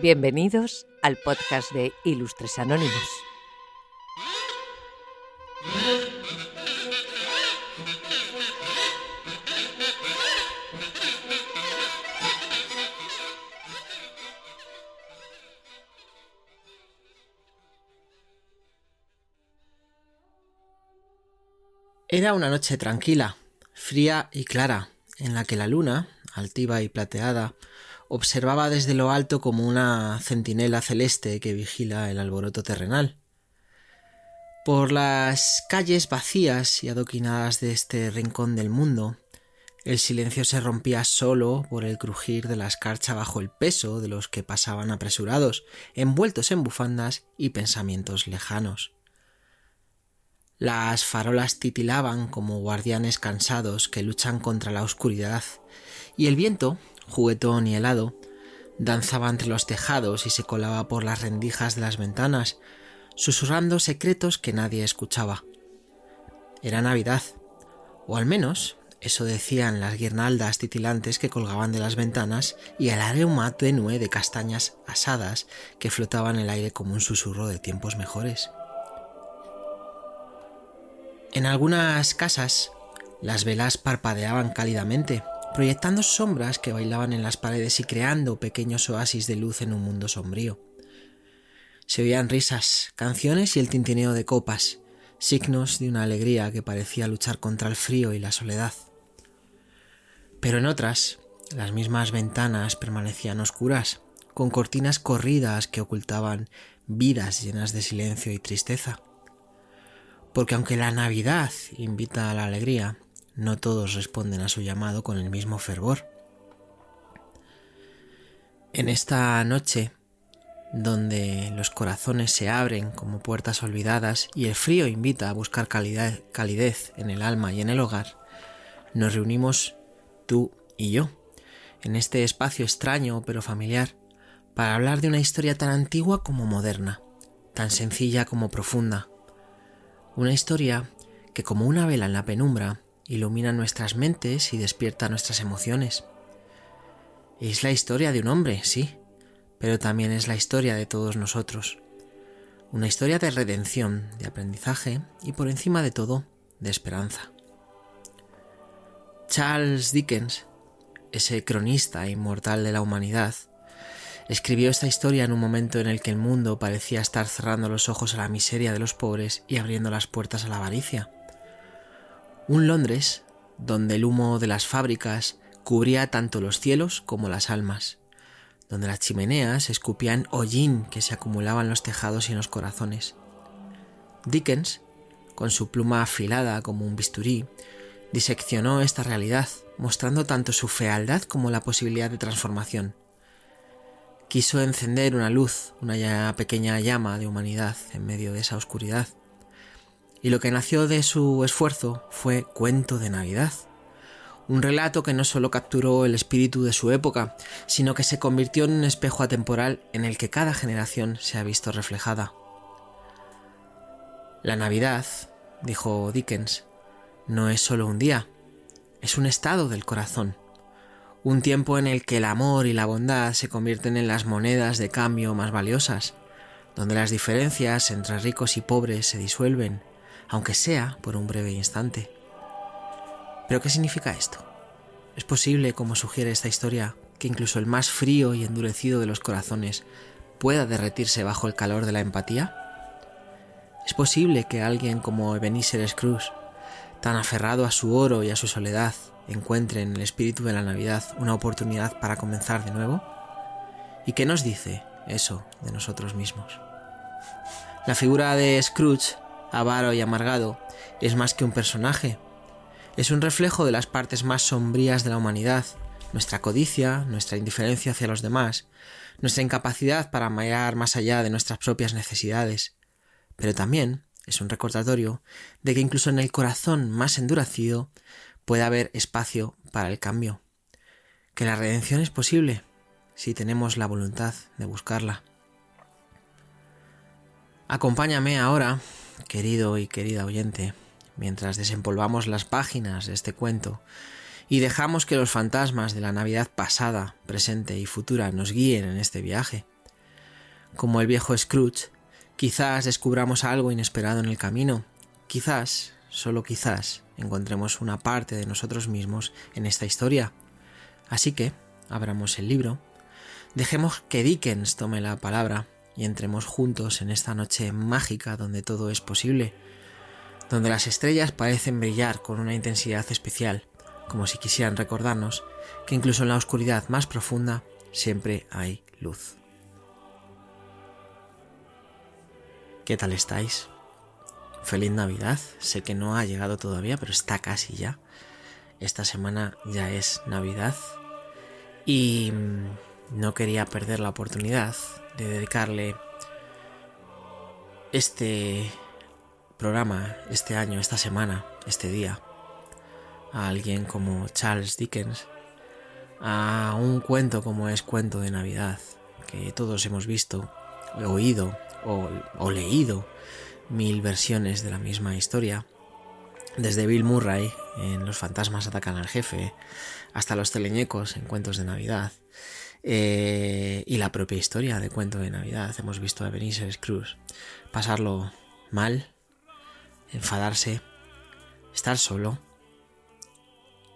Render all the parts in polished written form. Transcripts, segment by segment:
Bienvenidos al podcast de Ilustres Anónimos. Era una noche tranquila, fría y clara, en la que la luna, altiva y plateada, observaba desde lo alto como una centinela celeste que vigila el alboroto terrenal. Por las calles vacías y adoquinadas de este rincón del mundo, el silencio se rompía solo por el crujir de la escarcha bajo el peso de los que pasaban apresurados, envueltos en bufandas y pensamientos lejanos. Las farolas titilaban como guardianes cansados que luchan contra la oscuridad, y el viento, juguetón y helado, danzaba entre los tejados y se colaba por las rendijas de las ventanas, susurrando secretos que nadie escuchaba. Era Navidad, o al menos eso decían las guirnaldas titilantes que colgaban de las ventanas y el aroma tenue de castañas asadas que flotaban en el aire como un susurro de tiempos mejores. En algunas casas, las velas parpadeaban cálidamente, proyectando sombras que bailaban en las paredes y creando pequeños oasis de luz en un mundo sombrío. Se oían risas, canciones y el tintineo de copas, signos de una alegría que parecía luchar contra el frío y la soledad. Pero en otras, las mismas ventanas permanecían oscuras, con cortinas corridas que ocultaban vidas llenas de silencio y tristeza. Porque aunque la Navidad invita a la alegría, no todos responden a su llamado con el mismo fervor. En esta noche, donde los corazones se abren como puertas olvidadas y el frío invita a buscar calidez en el alma y en el hogar, nos reunimos tú y yo, en este espacio extraño pero familiar, para hablar de una historia tan antigua como moderna, tan sencilla como profunda. Una historia que, como una vela en la penumbra, ilumina nuestras mentes y despierta nuestras emociones. Es la historia de un hombre, sí, pero también es la historia de todos nosotros. Una historia de redención, de aprendizaje y, por encima de todo, de esperanza. Charles Dickens, ese cronista inmortal de la humanidad, escribió esta historia en un momento en el que el mundo parecía estar cerrando los ojos a la miseria de los pobres y abriendo las puertas a la avaricia. Un Londres donde el humo de las fábricas cubría tanto los cielos como las almas, donde las chimeneas escupían hollín que se acumulaba en los tejados y en los corazones. Dickens, con su pluma afilada como un bisturí, diseccionó esta realidad, mostrando tanto su fealdad como la posibilidad de transformación. Quiso encender una luz, una pequeña llama de humanidad en medio de esa oscuridad. Y lo que nació de su esfuerzo fue Cuento de Navidad. Un relato que no solo capturó el espíritu de su época, sino que se convirtió en un espejo atemporal en el que cada generación se ha visto reflejada. La Navidad, dijo Dickens, no es solo un día, es un estado del corazón. Un tiempo en el que el amor y la bondad se convierten en las monedas de cambio más valiosas, donde las diferencias entre ricos y pobres se disuelven, aunque sea por un breve instante. ¿Pero qué significa esto? ¿Es posible, como sugiere esta historia, que incluso el más frío y endurecido de los corazones pueda derretirse bajo el calor de la empatía? ¿Es posible que alguien como Ebenezer Scrooge, tan aferrado a su oro y a su soledad, encuentre en el espíritu de la Navidad una oportunidad para comenzar de nuevo? ¿Y qué nos dice eso de nosotros mismos? La figura de Scrooge, avaro y amargado, es más que un personaje. Es un reflejo de las partes más sombrías de la humanidad, nuestra codicia, nuestra indiferencia hacia los demás, nuestra incapacidad para mirar más allá de nuestras propias necesidades. Pero también es un recordatorio de que incluso en el corazón más endurecido puede haber espacio para el cambio, que la redención es posible si tenemos la voluntad de buscarla. Acompáñame ahora, querido y querida oyente, mientras desempolvamos las páginas de este cuento y dejamos que los fantasmas de la Navidad pasada, presente y futura nos guíen en este viaje. como el viejo Scrooge, quizás descubramos algo inesperado en el camino. Quizás, solo quizás, encontremos una parte de nosotros mismos en esta historia. Así que, abramos el libro, dejemos que Dickens tome la palabra y entremos juntos en esta noche mágica donde todo es posible, donde las estrellas parecen brillar con una intensidad especial, como si quisieran recordarnos que incluso en la oscuridad más profunda siempre hay luz. ¿Qué tal estáis? Feliz Navidad. Sé que no ha llegado todavía, pero está casi ya. Esta semana ya es Navidad y no quería perder la oportunidad de dedicarle este programa, este año, esta semana, este día, a alguien como Charles Dickens, a un cuento como es Cuento de Navidad, que todos hemos visto, oído o leído 1000 versiones de la misma historia, desde Bill Murray en Los fantasmas atacan al jefe, hasta los teleñecos en Cuentos de Navidad, y la propia historia de Cuento de Navidad. Hemos visto a Ebenezer Scrooge pasarlo mal, enfadarse, estar solo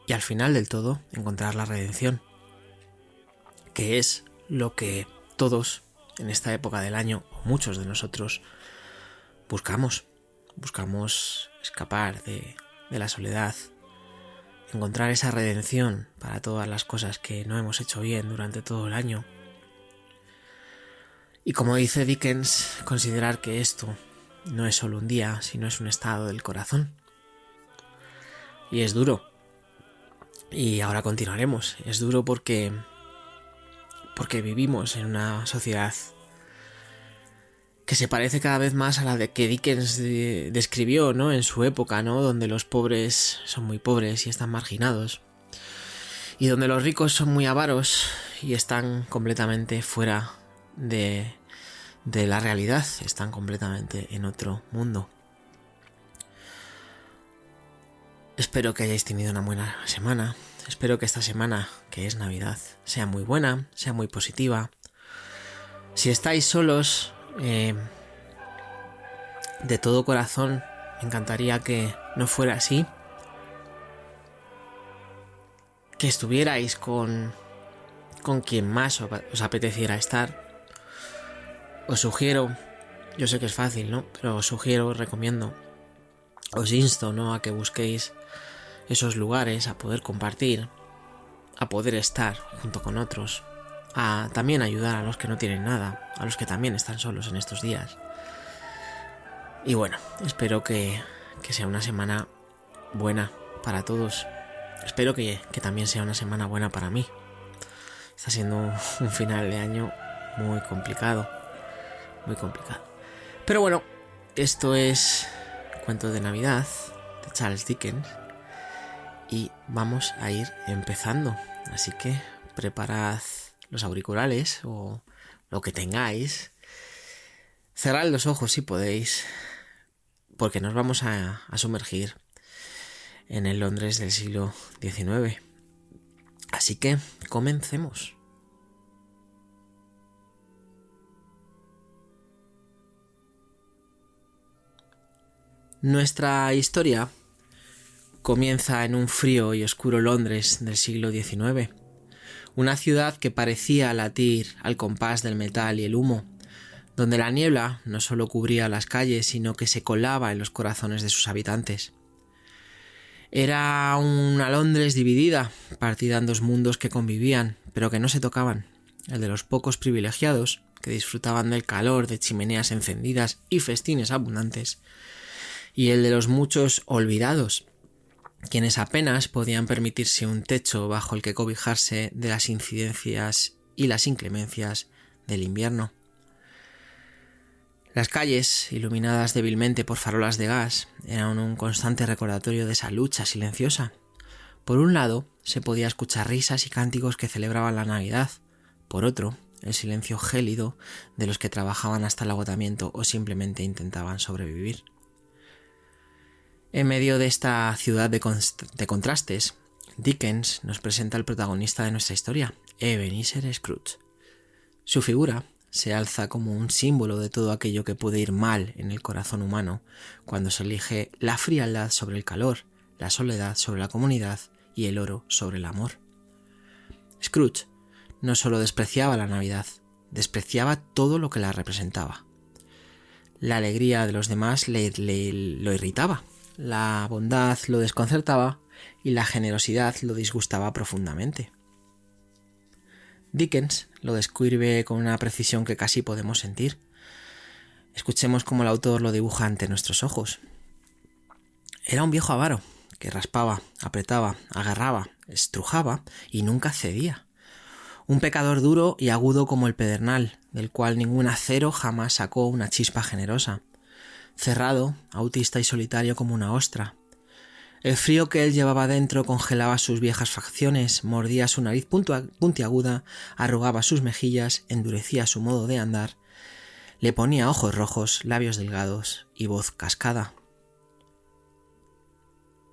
y al final del todo encontrar la redención, que es lo que todos en esta época del año, o muchos de nosotros, buscamos escapar de la soledad, encontrar esa redención para todas las cosas que no hemos hecho bien durante todo el año. Y como dice Dickens, considerar que esto no es solo un día, sino es un estado del corazón. Y es duro. Y ahora continuaremos. Es duro porque vivimos en una sociedad que se parece cada vez más a la de que Dickens describió, ¿no?, en su época, ¿no?, donde los pobres son muy pobres y están marginados, y donde los ricos son muy avaros y están completamente fuera de la realidad, están completamente en otro mundo. Espero que hayáis tenido una buena semana. Espero que esta semana, que es Navidad, sea muy buena, sea muy positiva. Si estáis solos, de todo corazón, me encantaría que no fuera así. Que estuvierais con quien más os apeteciera estar. Os sugiero, yo sé que es fácil, ¿no?, pero os sugiero, os recomiendo, os insto, ¿no?, a que busquéis esos lugares, a poder compartir, a poder estar junto con otros, a también ayudar a los que no tienen nada, a los que también están solos en estos días. Y bueno, espero que sea una semana buena para todos. Espero que también sea una semana buena para mí. Está siendo un final de año muy complicado, muy complicado. Pero bueno, esto es Cuento de Navidad de Charles Dickens y vamos a ir empezando. Así que preparad los auriculares o lo que tengáis. Cerrad los ojos si podéis, porque nos vamos a sumergir en el Londres del siglo XIX. Así que comencemos. Nuestra historia comienza en un frío y oscuro Londres del siglo XIX, una ciudad que parecía latir al compás del metal y el humo, donde la niebla no solo cubría las calles, sino que se colaba en los corazones de sus habitantes. Era una Londres dividida, partida en dos mundos que convivían, pero que no se tocaban: el de los pocos privilegiados, que disfrutaban del calor de chimeneas encendidas y festines abundantes, y el de los muchos olvidados, quienes apenas podían permitirse un techo bajo el que cobijarse de las incidencias y las inclemencias del invierno. Las calles, iluminadas débilmente por farolas de gas, eran un constante recordatorio de esa lucha silenciosa. Por un lado, se podía escuchar risas y cánticos que celebraban la Navidad. Por otro, el silencio gélido de los que trabajaban hasta el agotamiento o simplemente intentaban sobrevivir. En medio de esta ciudad de contrastes, Dickens nos presenta al protagonista de nuestra historia, Ebenezer Scrooge. Su figura se alza como un símbolo de todo aquello que puede ir mal en el corazón humano cuando se elige la frialdad sobre el calor, la soledad sobre la comunidad y el oro sobre el amor. Scrooge no solo despreciaba la Navidad, despreciaba todo lo que la representaba. La alegría de los demás lo irritaba, la bondad lo desconcertaba y la generosidad lo disgustaba profundamente. Dickens lo describe con una precisión que casi podemos sentir. Escuchemos cómo el autor lo dibuja ante nuestros ojos. Era un viejo avaro que raspaba, apretaba, agarraba, estrujaba y nunca cedía. Un pecador duro y agudo como el pedernal, del cual ningún acero jamás sacó una chispa generosa. Cerrado, autista y solitario como una ostra. El frío que él llevaba dentro congelaba sus viejas facciones, mordía su nariz puntiaguda, arrugaba sus mejillas, endurecía su modo de andar, le ponía ojos rojos, labios delgados y voz cascada.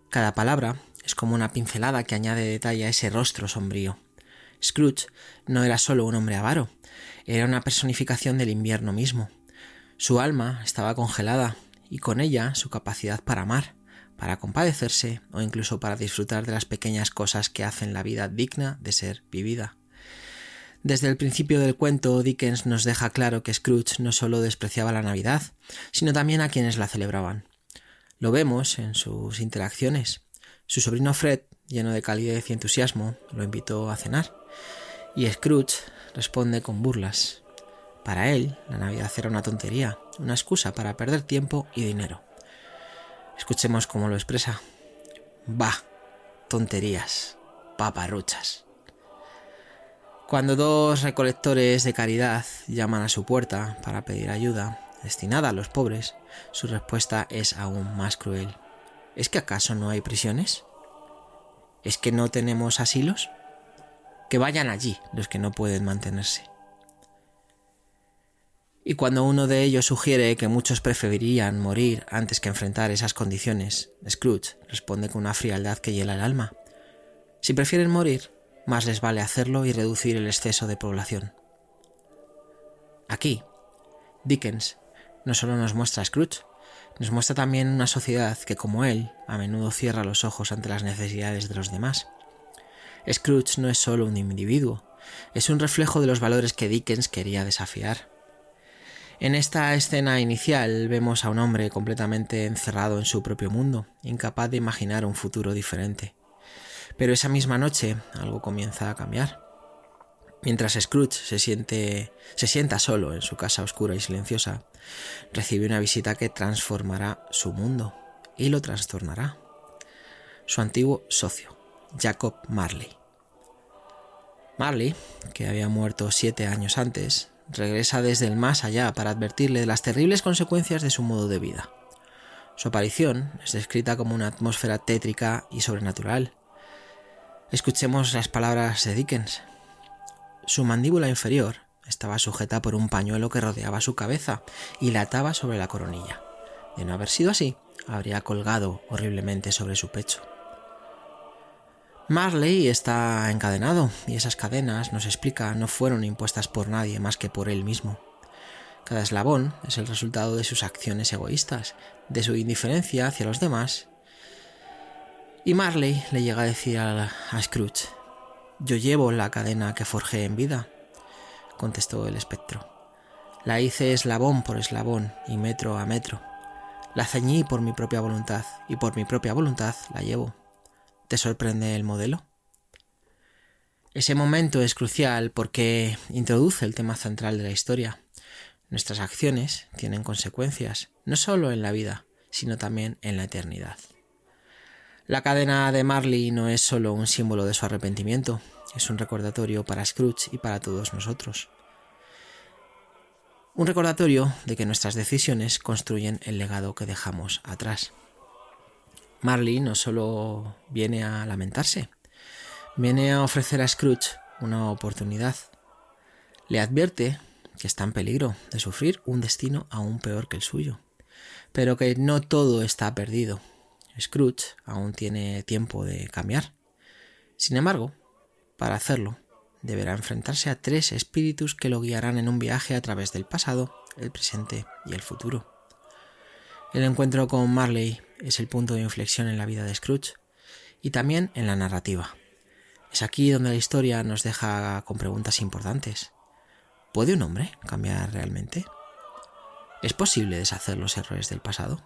Cada palabra es como una pincelada que añade detalle a ese rostro sombrío. Scrooge no era solo un hombre avaro, era una personificación del invierno mismo. Su alma estaba congelada y con ella su capacidad para amar, para compadecerse o incluso para disfrutar de las pequeñas cosas que hacen la vida digna de ser vivida. Desde el principio del cuento, Dickens nos deja claro que Scrooge no solo despreciaba la Navidad, sino también a quienes la celebraban. Lo vemos en sus interacciones. Su sobrino Fred, lleno de calidez y entusiasmo, lo invitó a cenar, y Scrooge responde con burlas. Para él, la Navidad era una tontería, una excusa para perder tiempo y dinero. Escuchemos cómo lo expresa. Bah, tonterías, paparruchas. Cuando dos recolectores de caridad llaman a su puerta para pedir ayuda destinada a los pobres, su respuesta es aún más cruel. ¿Es que acaso no hay prisiones? ¿Es que no tenemos asilos? Que vayan allí los que no pueden mantenerse. Y cuando uno de ellos sugiere que muchos preferirían morir antes que enfrentar esas condiciones, Scrooge responde con una frialdad que hiela el alma. Si prefieren morir, más les vale hacerlo y reducir el exceso de población. Aquí, Dickens no solo nos muestra a Scrooge, nos muestra también una sociedad que, como él, a menudo cierra los ojos ante las necesidades de los demás. Scrooge no es solo un individuo, es un reflejo de los valores que Dickens quería desafiar. En esta escena inicial vemos a un hombre completamente encerrado en su propio mundo, incapaz de imaginar un futuro diferente. Pero esa misma noche algo comienza a cambiar. Mientras Scrooge se sienta solo en su casa oscura y silenciosa, recibe una visita que transformará su mundo y lo trastornará. Su antiguo socio, Jacob Marley. Marley, que había muerto 7 años antes, regresa desde el más allá para advertirle de las terribles consecuencias de su modo de vida. Su aparición es descrita como una atmósfera tétrica y sobrenatural. Escuchemos las palabras de Dickens. Su mandíbula inferior estaba sujeta por un pañuelo que rodeaba su cabeza y la ataba sobre la coronilla. De no haber sido así, habría colgado horriblemente sobre su pecho. Marley está encadenado y esas cadenas, nos explica, no fueron impuestas por nadie más que por él mismo. Cada eslabón es el resultado de sus acciones egoístas, de su indiferencia hacia los demás. Y Marley le llega a decir a Scrooge: «Yo llevo la cadena que forjé en vida», contestó el espectro. «La hice eslabón por eslabón y metro a metro. La ceñí por mi propia voluntad y por mi propia voluntad la llevo. ¿Te sorprende el modelo?». Ese momento es crucial porque introduce el tema central de la historia. Nuestras acciones tienen consecuencias, no solo en la vida, sino también en la eternidad. La cadena de Marley no es solo un símbolo de su arrepentimiento, es un recordatorio para Scrooge y para todos nosotros. Un recordatorio de que nuestras decisiones construyen el legado que dejamos atrás. Marley no solo viene a lamentarse, viene a ofrecer a Scrooge una oportunidad. Le advierte que está en peligro de sufrir un destino aún peor que el suyo, pero que no todo está perdido. Scrooge aún tiene tiempo de cambiar. Sin embargo, para hacerlo, deberá enfrentarse a 3 espíritus que lo guiarán en un viaje a través del pasado, el presente y el futuro. El encuentro con Marley es el punto de inflexión en la vida de Scrooge y también en la narrativa. Es aquí donde la historia nos deja con preguntas importantes. ¿Puede un hombre cambiar realmente? ¿Es posible deshacer los errores del pasado?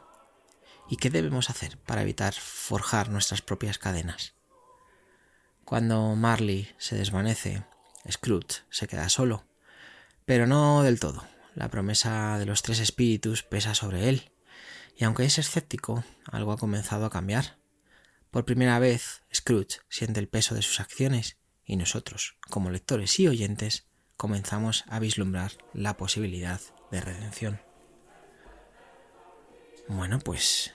¿Y qué debemos hacer para evitar forjar nuestras propias cadenas? Cuando Marley se desvanece, Scrooge se queda solo, pero no del todo. La promesa de los 3 espíritus pesa sobre él, y aunque es escéptico, algo ha comenzado a cambiar. Por primera vez, Scrooge siente el peso de sus acciones, y nosotros, como lectores y oyentes, comenzamos a vislumbrar la posibilidad de redención. Bueno, pues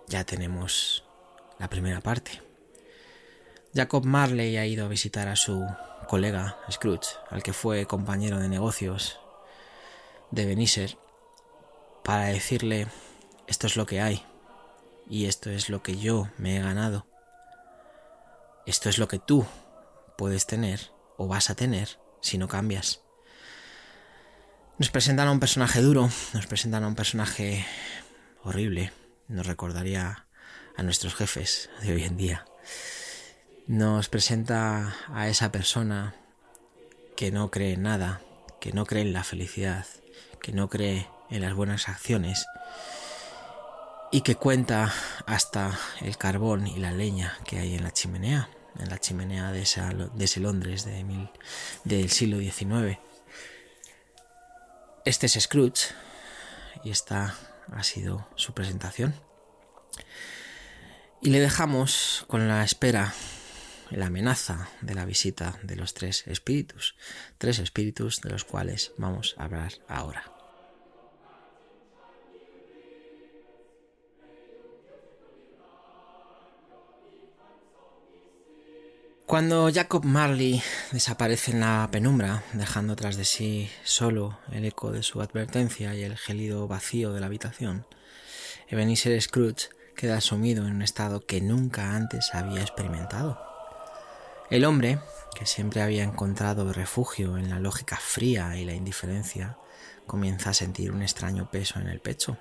ya tenemos la primera parte. Jacob Marley ha ido a visitar a su colega Scrooge, al que fue compañero de negocios de Ebenezer, para decirle: esto es lo que hay y esto es lo que yo me he ganado. Esto es lo que tú puedes tener o vas a tener si no cambias. Nos presentan a un personaje duro, nos presentan a un personaje horrible, nos recordaría a nuestros jefes de hoy en día. Nos presenta a esa persona que no cree en nada, que no cree en la felicidad, que no cree en las buenas acciones y que cuenta hasta el carbón y la leña que hay en la chimenea de ese Londres del siglo XIX. Este es Scrooge y esta ha sido su presentación. Y le dejamos con la espera, la amenaza de la visita de los 3 espíritus de los cuales vamos a hablar ahora. Cuando Jacob Marley desaparece en la penumbra, dejando tras de sí solo el eco de su advertencia y el gélido vacío de la habitación, Ebenezer Scrooge queda sumido en un estado que nunca antes había experimentado. El hombre, que siempre había encontrado refugio en la lógica fría y la indiferencia, comienza a sentir un extraño peso en el pecho.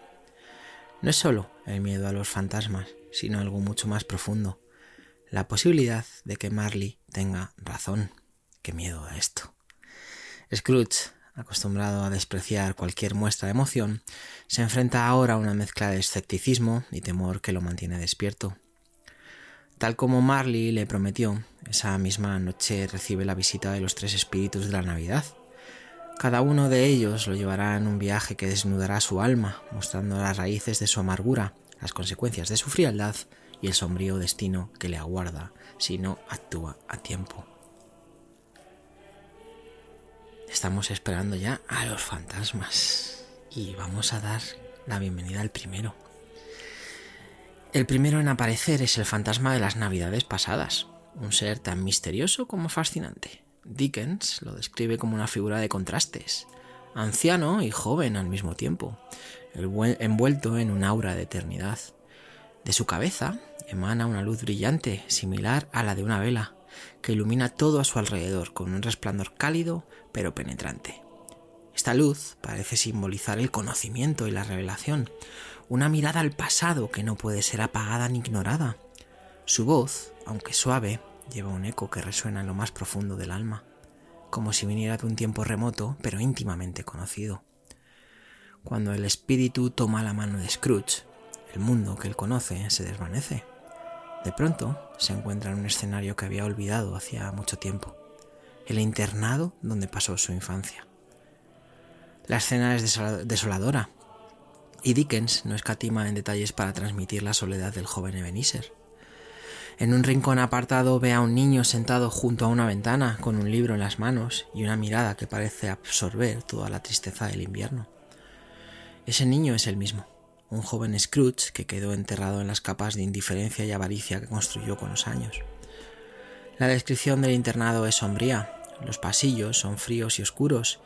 No es solo el miedo a los fantasmas, sino algo mucho más profundo: la posibilidad de que Marley tenga razón. ¡Qué miedo a esto! Scrooge, acostumbrado a despreciar cualquier muestra de emoción, se enfrenta ahora a una mezcla de escepticismo y temor que lo mantiene despierto. Tal como Marley le prometió, esa misma noche recibe la visita de los 3 espíritus de la Navidad. Cada uno de ellos lo llevará en un viaje que desnudará su alma, mostrando las raíces de su amargura, las consecuencias de su frialdad y el sombrío destino que le aguarda si no actúa a tiempo. Estamos esperando ya a los fantasmas y vamos a dar la bienvenida al primero. El primero en aparecer es el fantasma de las Navidades pasadas, un ser tan misterioso como fascinante. Dickens lo describe como una figura de contrastes, anciano y joven al mismo tiempo, envuelto en un aura de eternidad. De su cabeza emana una luz brillante, similar a la de una vela, que ilumina todo a su alrededor con un resplandor cálido pero penetrante. Esta luz parece simbolizar el conocimiento y la revelación, una mirada al pasado que no puede ser apagada ni ignorada. Su voz, aunque suave, lleva un eco que resuena en lo más profundo del alma, como si viniera de un tiempo remoto pero íntimamente conocido. Cuando el espíritu toma la mano de Scrooge, el mundo que él conoce se desvanece. De pronto se encuentra en un escenario que había olvidado hacía mucho tiempo, el internado donde pasó su infancia. La escena es desoladora, y Dickens no escatima en detalles para transmitir la soledad del joven Ebenezer. En un rincón apartado ve a un niño sentado junto a una ventana con un libro en las manos y una mirada que parece absorber toda la tristeza del invierno. Ese niño es el mismo, un joven Scrooge que quedó enterrado en las capas de indiferencia y avaricia que construyó con los años. La descripción del internado es sombría. Los pasillos son fríos y oscuros,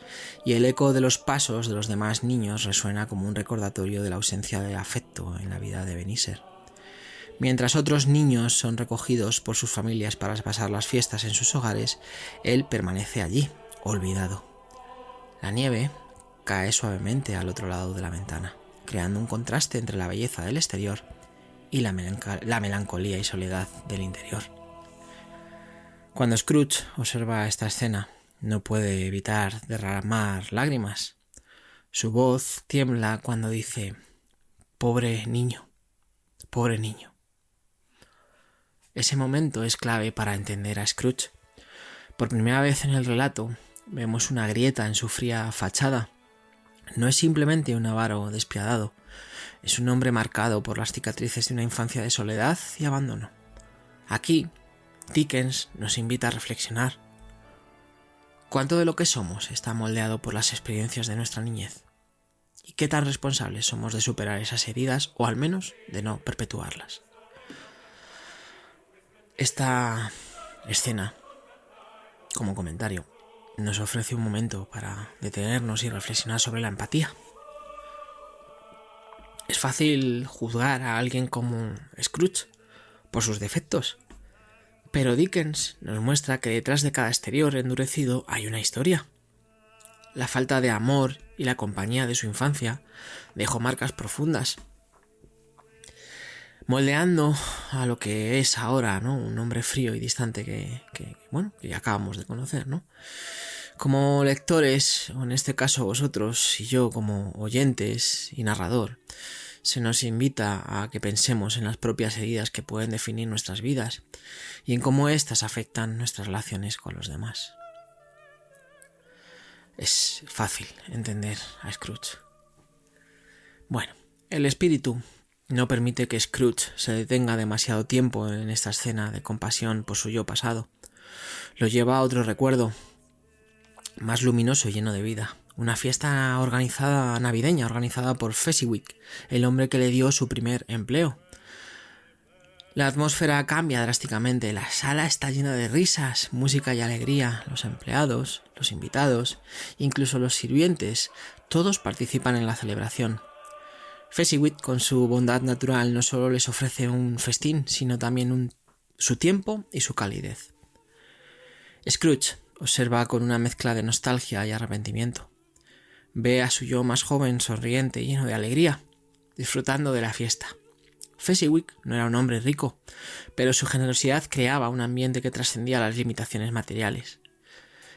y el eco de los pasos de los demás niños resuena como un recordatorio de la ausencia de afecto en la vida de Ebenezer. Mientras otros niños son recogidos por sus familias para pasar las fiestas en sus hogares, él permanece allí, olvidado. La nieve cae suavemente al otro lado de la ventana, creando un contraste entre la belleza del exterior y la melancolía y soledad del interior. Cuando Scrooge observa esta escena, no puede evitar derramar lágrimas. Su voz tiembla cuando dice: pobre niño, pobre niño. Ese momento es clave para entender a Scrooge. Por primera vez en el relato vemos una grieta en su fría fachada. No es simplemente un avaro despiadado, es un hombre marcado por las cicatrices de una infancia de soledad y abandono. Aquí, Dickens nos invita a reflexionar. ¿Cuánto de lo que somos está moldeado por las experiencias de nuestra niñez? ¿Y qué tan responsables somos de superar esas heridas o al menos de no perpetuarlas? Esta escena, como comentario, nos ofrece un momento para detenernos y reflexionar sobre la empatía. Es fácil juzgar a alguien como Scrooge por sus defectos, pero Dickens nos muestra que detrás de cada exterior endurecido hay una historia. La falta de amor y la compañía de su infancia dejó marcas profundas, moldeando a lo que es ahora, ¿no? Un hombre frío y distante que ya acabamos de conocer, ¿no? Como lectores, o en este caso vosotros y yo como oyentes y narrador, se nos invita a que pensemos en las propias heridas que pueden definir nuestras vidas y en cómo éstas afectan nuestras relaciones con los demás. Es fácil entender a Scrooge. Bueno, el espíritu no permite que Scrooge se detenga demasiado tiempo en esta escena de compasión por su yo pasado. Lo lleva a otro recuerdo, más luminoso y lleno de vida. Una fiesta navideña organizada por Fezziwig, el hombre que le dio su primer empleo. La atmósfera cambia drásticamente, la sala está llena de risas, música y alegría. Los empleados, los invitados, incluso los sirvientes, todos participan en la celebración. Fezziwig, con su bondad natural, no solo les ofrece un festín, sino también su tiempo y su calidez. Scrooge observa con una mezcla de nostalgia y arrepentimiento. Ve a su yo más joven, sonriente y lleno de alegría, disfrutando de la fiesta. Fezziwig no era un hombre rico, pero su generosidad creaba un ambiente que trascendía las limitaciones materiales.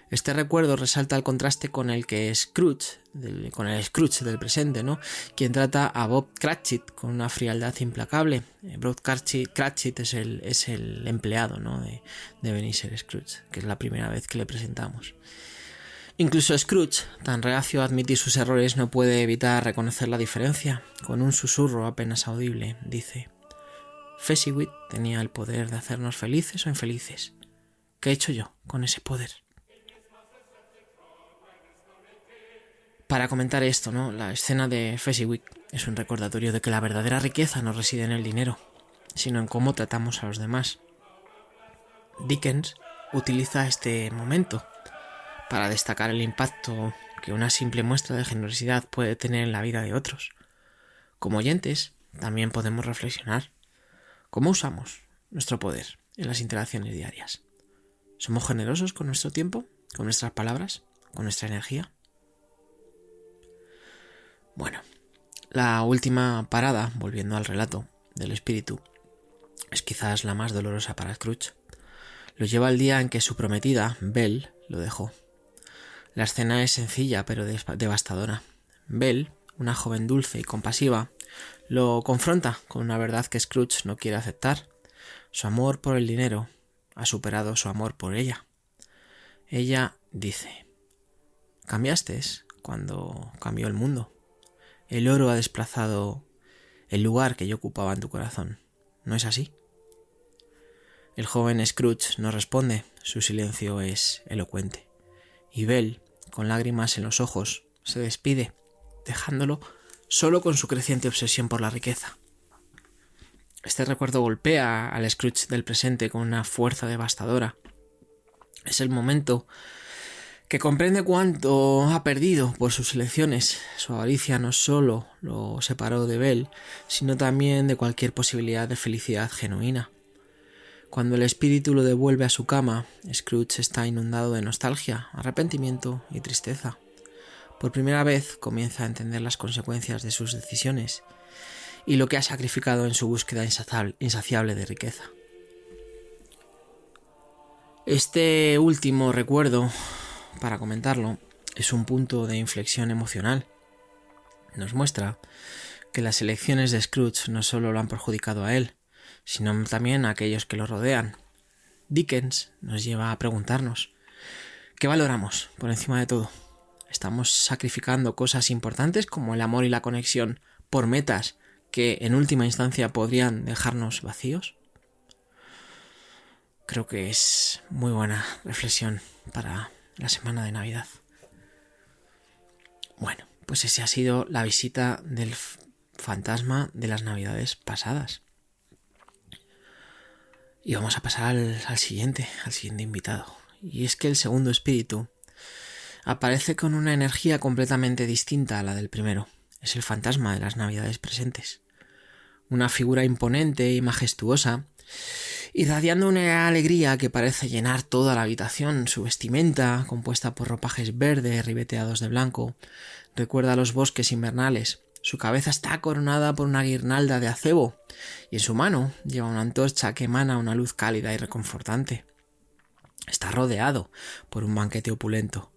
Este recuerdo resalta el contraste con el Scrooge del presente, ¿no? Quien trata a Bob Cratchit con una frialdad implacable. Bob Cratchit es el empleado, ¿no? de Ebenezer Scrooge, que es la primera vez que le presentamos. Incluso Scrooge, tan reacio a admitir sus errores, no puede evitar reconocer la diferencia. Con un susurro apenas audible, dice: Fezziwig tenía el poder de hacernos felices o infelices. ¿Qué he hecho yo con ese poder? Para comentar esto, ¿no? La escena de Fezziwig es un recordatorio de que la verdadera riqueza no reside en el dinero, sino en cómo tratamos a los demás. Dickens utiliza este momento para destacar el impacto que una simple muestra de generosidad puede tener en la vida de otros. Como oyentes, también podemos reflexionar. ¿Cómo usamos nuestro poder en las interacciones diarias? ¿Somos generosos con nuestro tiempo, con nuestras palabras, con nuestra energía? Bueno, la última parada, volviendo al relato del espíritu, es quizás la más dolorosa para Scrooge. Lo lleva al día en que su prometida, Belle, lo dejó. La escena es sencilla pero devastadora. Belle, una joven dulce y compasiva, lo confronta con una verdad que Scrooge no quiere aceptar. Su amor por el dinero ha superado su amor por ella. Ella dice: cambiaste cuando cambió el mundo. El oro ha desplazado el lugar que yo ocupaba en tu corazón. ¿No es así? El joven Scrooge no responde, su silencio es elocuente. Y Belle, con lágrimas en los ojos, se despide, dejándolo solo con su creciente obsesión por la riqueza. Este recuerdo golpea al Scrooge del presente con una fuerza devastadora. Es el momento que comprende cuánto ha perdido por sus elecciones. Su avaricia no solo lo separó de Belle, sino también de cualquier posibilidad de felicidad genuina. Cuando el espíritu lo devuelve a su cama, Scrooge está inundado de nostalgia, arrepentimiento y tristeza. Por primera vez comienza a entender las consecuencias de sus decisiones y lo que ha sacrificado en su búsqueda insaciable de riqueza. Este último recuerdo, para comentarlo, es un punto de inflexión emocional. Nos muestra que las elecciones de Scrooge no solo lo han perjudicado a él, sino también a aquellos que lo rodean. Dickens nos lleva a preguntarnos, ¿qué valoramos por encima de todo? ¿Estamos sacrificando cosas importantes como el amor y la conexión por metas que en última instancia podrían dejarnos vacíos? Creo que es muy buena reflexión para la semana de Navidad. Bueno, pues esa ha sido la visita del fantasma de las Navidades pasadas. Y vamos a pasar al siguiente invitado. Y es que el segundo espíritu aparece con una energía completamente distinta a la del primero. Es el fantasma de las Navidades presentes. Una figura imponente y majestuosa, irradiando una alegría que parece llenar toda la habitación. Su vestimenta, compuesta por ropajes verdes ribeteados de blanco, recuerda a los bosques invernales. Su cabeza está coronada por una guirnalda de acebo y en su mano lleva una antorcha que emana una luz cálida y reconfortante. Está rodeado por un banquete opulento.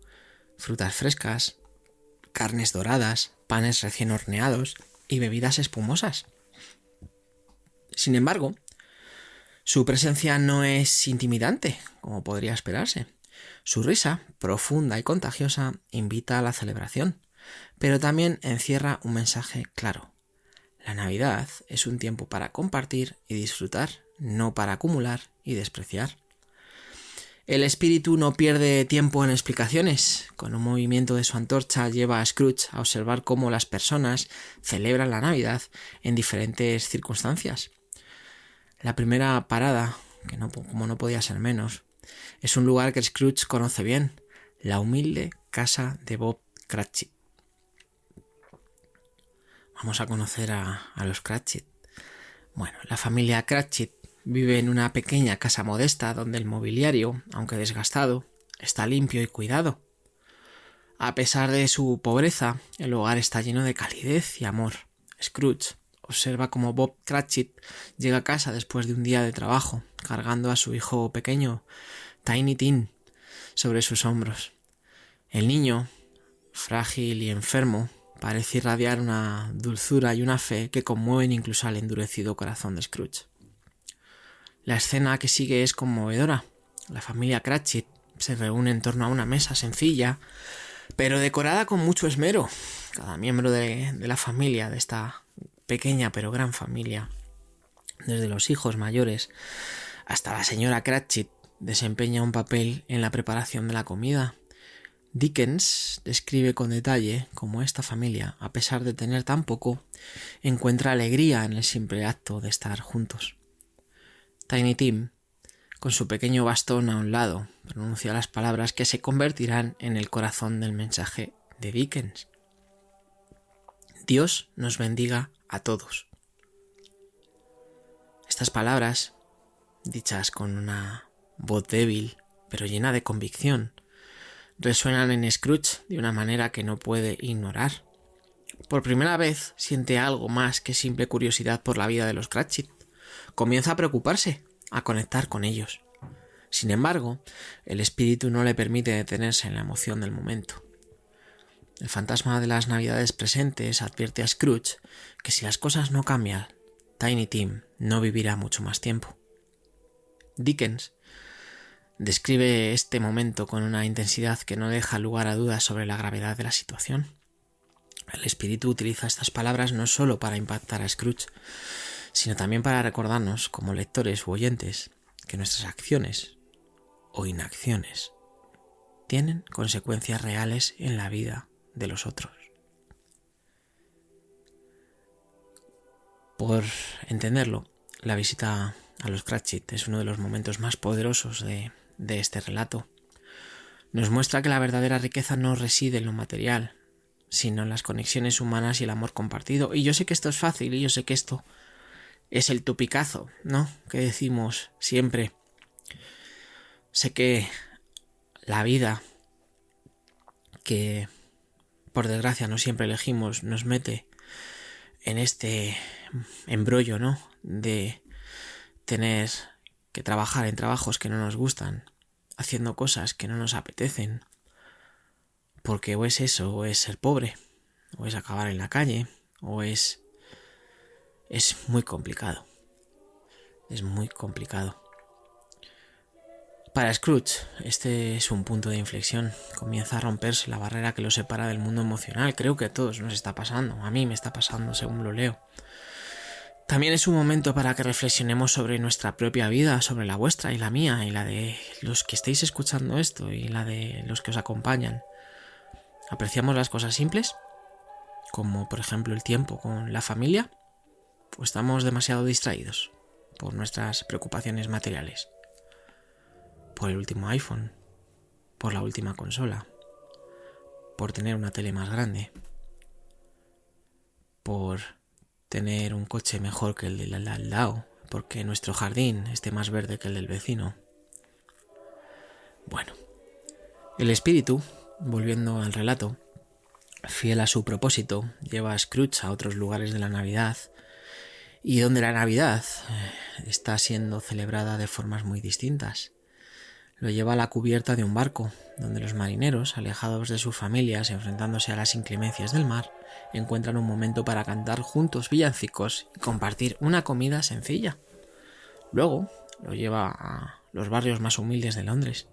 Frutas frescas, carnes doradas, panes recién horneados y bebidas espumosas. Sin embargo, su presencia no es intimidante, como podría esperarse. Su risa, profunda y contagiosa, invita a la celebración, pero también encierra un mensaje claro. La Navidad es un tiempo para compartir y disfrutar, no para acumular y despreciar. El espíritu no pierde tiempo en explicaciones. Con un movimiento de su antorcha lleva a Scrooge a observar cómo las personas celebran la Navidad en diferentes circunstancias. La primera parada, como no podía ser menos, es un lugar que Scrooge conoce bien, la humilde casa de Bob Cratchit. Vamos a conocer a los Cratchit. Bueno, la familia Cratchit vive en una pequeña casa modesta donde el mobiliario, aunque desgastado, está limpio y cuidado. A pesar de su pobreza, el hogar está lleno de calidez y amor. Scrooge observa cómo Bob Cratchit llega a casa después de un día de trabajo, cargando a su hijo pequeño, Tiny Tim, sobre sus hombros. El niño, frágil y enfermo, parece irradiar una dulzura y una fe que conmueven incluso al endurecido corazón de Scrooge. La escena que sigue es conmovedora. La familia Cratchit se reúne en torno a una mesa sencilla, pero decorada con mucho esmero. Cada miembro de la familia, de esta pequeña pero gran familia, desde los hijos mayores hasta la señora Cratchit, desempeña un papel en la preparación de la comida. Dickens describe con detalle cómo esta familia, a pesar de tener tan poco, encuentra alegría en el simple acto de estar juntos. Tiny Tim, con su pequeño bastón a un lado, pronuncia las palabras que se convertirán en el corazón del mensaje de Dickens. Dios nos bendiga a todos. Estas palabras, dichas con una voz débil, pero llena de convicción, resuenan en Scrooge de una manera que no puede ignorar. Por primera vez siente algo más que simple curiosidad por la vida de los Cratchit. Comienza a preocuparse, a conectar con ellos. Sin embargo, el espíritu no le permite detenerse en la emoción del momento. El fantasma de las Navidades presentes advierte a Scrooge que si las cosas no cambian, Tiny Tim no vivirá mucho más tiempo. Dickens describe este momento con una intensidad que no deja lugar a dudas sobre la gravedad de la situación. El espíritu utiliza estas palabras no solo para impactar a Scrooge, sino también para recordarnos, como lectores u oyentes, que nuestras acciones o inacciones tienen consecuencias reales en la vida de los otros. Por entenderlo, la visita a los Cratchit es uno de los momentos más poderosos de este relato. Nos muestra que la verdadera riqueza no reside en lo material, sino en las conexiones humanas y el amor compartido. Y yo sé que esto es fácil y yo sé que esto es el tupicazo, ¿no?, que decimos siempre. Sé que la vida, que por desgracia no siempre elegimos, nos mete en este embrollo, ¿no?, de tener que trabajar en trabajos que no nos gustan, haciendo cosas que no nos apetecen, porque o es eso, o es ser pobre, o es acabar en la calle, o es muy complicado. Es muy complicado. Para Scrooge, este es un punto de inflexión. Comienza a romperse la barrera que lo separa del mundo emocional. Creo que a todos nos está pasando. A mí me está pasando según lo leo. También es un momento para que reflexionemos sobre nuestra propia vida, sobre la vuestra y la mía, y la de los que estéis escuchando esto, y la de los que os acompañan. ¿Apreciamos las cosas simples? Como por ejemplo el tiempo con la familia. ¿O estamos demasiado distraídos por nuestras preocupaciones materiales? Por el último iPhone, por la última consola, por tener una tele más grande, por tener un coche mejor que el del al lado, porque nuestro jardín esté más verde que el del vecino. Bueno, el espíritu, volviendo al relato, fiel a su propósito, lleva a Scrooge a otros lugares de la Navidad, y donde la Navidad está siendo celebrada de formas muy distintas. Lo lleva a la cubierta de un barco, donde los marineros, alejados de sus familias, enfrentándose a las inclemencias del mar, encuentran un momento para cantar juntos villancicos y compartir una comida sencilla. Luego lo lleva a los barrios más humildes de Londres,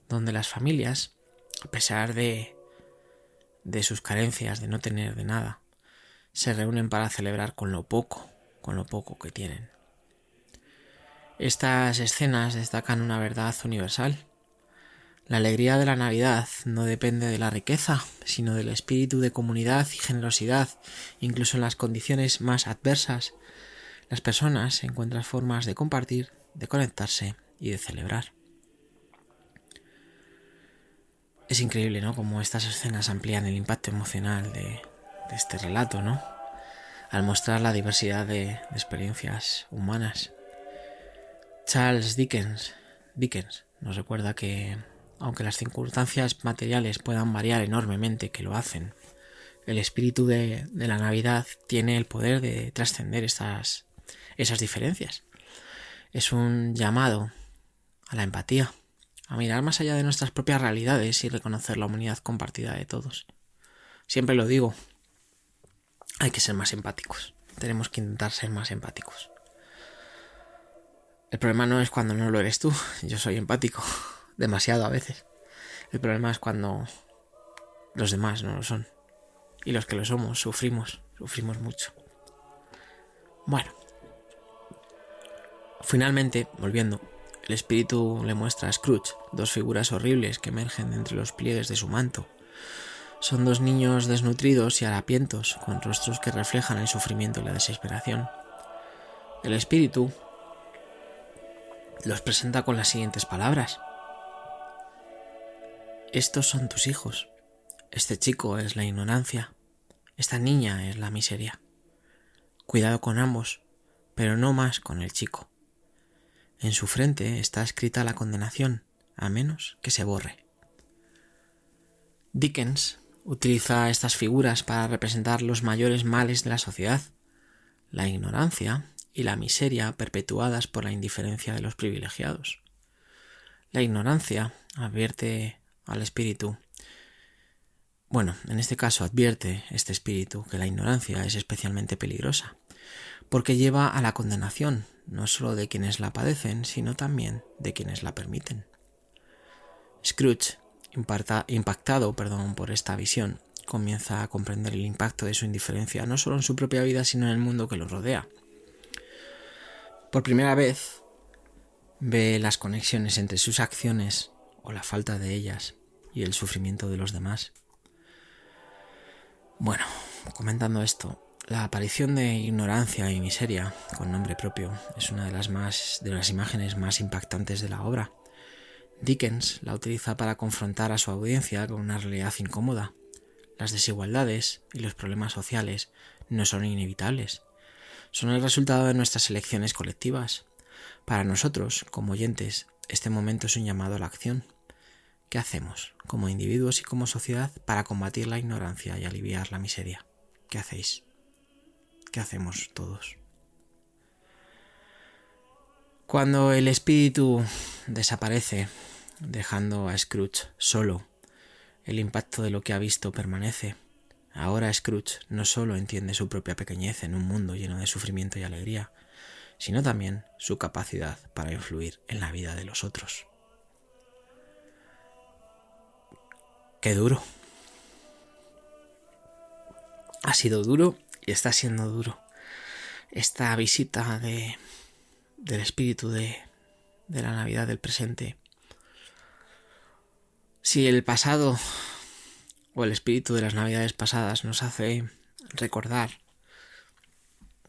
donde las familias, a pesar de sus carencias, de no tener de nada, se reúnen para celebrar con lo poco que tienen. Estas escenas destacan una verdad universal. La alegría de la Navidad no depende de la riqueza, sino del espíritu de comunidad y generosidad. Incluso en las condiciones más adversas, las personas encuentran formas de compartir, de conectarse y de celebrar. Es increíble, ¿no?, cómo estas escenas amplían el impacto emocional de este relato, ¿no?, al mostrar la diversidad de experiencias humanas. Charles Dickens nos recuerda que, aunque las circunstancias materiales puedan variar enormemente, que lo hacen, el espíritu de la Navidad tiene el poder de trascender esas diferencias. Es un llamado a la empatía, a mirar más allá de nuestras propias realidades y reconocer la humanidad compartida de todos. Siempre lo digo, hay que ser más empáticos. Tenemos que intentar ser más empáticos. El problema no es cuando no lo eres tú. Yo soy empático, demasiado a veces. El problema es cuando los demás no lo son. Y los que lo somos, sufrimos mucho. Bueno. Finalmente, volviendo, el espíritu le muestra a Scrooge dos figuras horribles que emergen de entre los pliegues de su manto. Son dos niños desnutridos y harapientos, con rostros que reflejan el sufrimiento y la desesperación. El espíritu los presenta con las siguientes palabras: estos son tus hijos. Este chico es la ignorancia. Esta niña es la miseria. Cuidado con ambos, pero no más con el chico. En su frente está escrita la condenación, a menos que se borre. Dickens utiliza estas figuras para representar los mayores males de la sociedad, la ignorancia y la miseria perpetuadas por la indiferencia de los privilegiados. La ignorancia advierte al espíritu, en este caso advierte este espíritu que la ignorancia es especialmente peligrosa, porque lleva a la condenación, no solo de quienes la padecen, sino también de quienes la permiten. Scrooge, impactado por esta visión, comienza a comprender el impacto de su indiferencia no solo en su propia vida, sino en el mundo que lo rodea. Por primera vez ve las conexiones entre sus acciones o la falta de ellas y el sufrimiento de los demás. Bueno, comentando esto, la aparición de ignorancia y miseria con nombre propio es una de las imágenes más impactantes de la obra. Dickens la utiliza para confrontar a su audiencia con una realidad incómoda. Las desigualdades y los problemas sociales no son inevitables. Son el resultado de nuestras elecciones colectivas. Para nosotros, como oyentes, este momento es un llamado a la acción. ¿Qué hacemos, como individuos y como sociedad, para combatir la ignorancia y aliviar la miseria? ¿Qué hacéis? ¿Qué hacemos todos? Cuando el espíritu desaparece, dejando a Scrooge solo, el impacto de lo que ha visto permanece. Ahora Scrooge no solo entiende su propia pequeñez en un mundo lleno de sufrimiento y alegría, sino también su capacidad para influir en la vida de los otros. ¡Qué duro! Ha sido duro y está siendo duro esta visita del espíritu de la Navidad del presente. Si el pasado o el espíritu de las Navidades pasadas nos hace recordar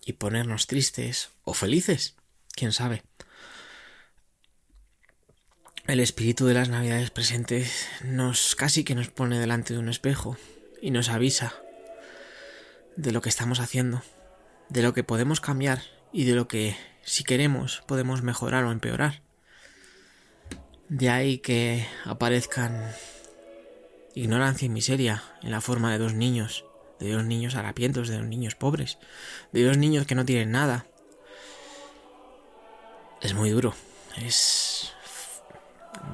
y ponernos tristes o felices, quién sabe, el espíritu de las Navidades presentes casi que nos pone delante de un espejo y nos avisa de lo que estamos haciendo, de lo que podemos cambiar y de lo que, si queremos, podemos mejorar o empeorar. De ahí que aparezcan ignorancia y miseria en la forma de dos niños harapientos, de dos niños pobres, de dos niños que no tienen nada. Es muy duro,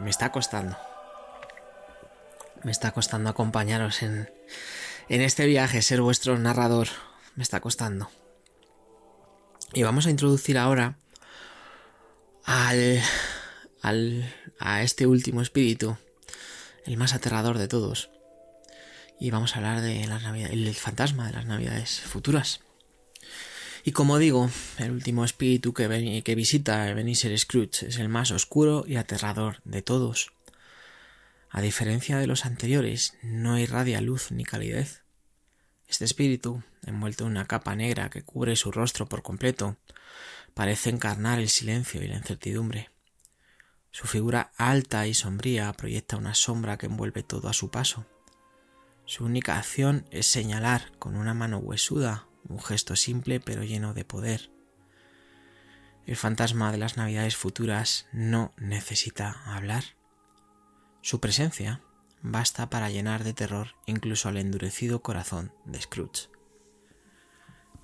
me está costando acompañaros en este viaje, ser vuestro narrador, me está costando. Y vamos a introducir ahora a este último espíritu, el más aterrador de todos. Y vamos a hablar de las Navidades, el fantasma de las Navidades futuras. Y como digo, el último espíritu que visita Ebenezer Scrooge es el más oscuro y aterrador de todos. A diferencia de los anteriores, no irradia luz ni calidez. Este espíritu, envuelto en una capa negra que cubre su rostro por completo, parece encarnar el silencio y la incertidumbre. Su figura alta y sombría proyecta una sombra que envuelve todo a su paso. Su única acción es señalar con una mano huesuda, un gesto simple pero lleno de poder. El fantasma de las Navidades futuras no necesita hablar. Su presencia basta para llenar de terror incluso al endurecido corazón de Scrooge.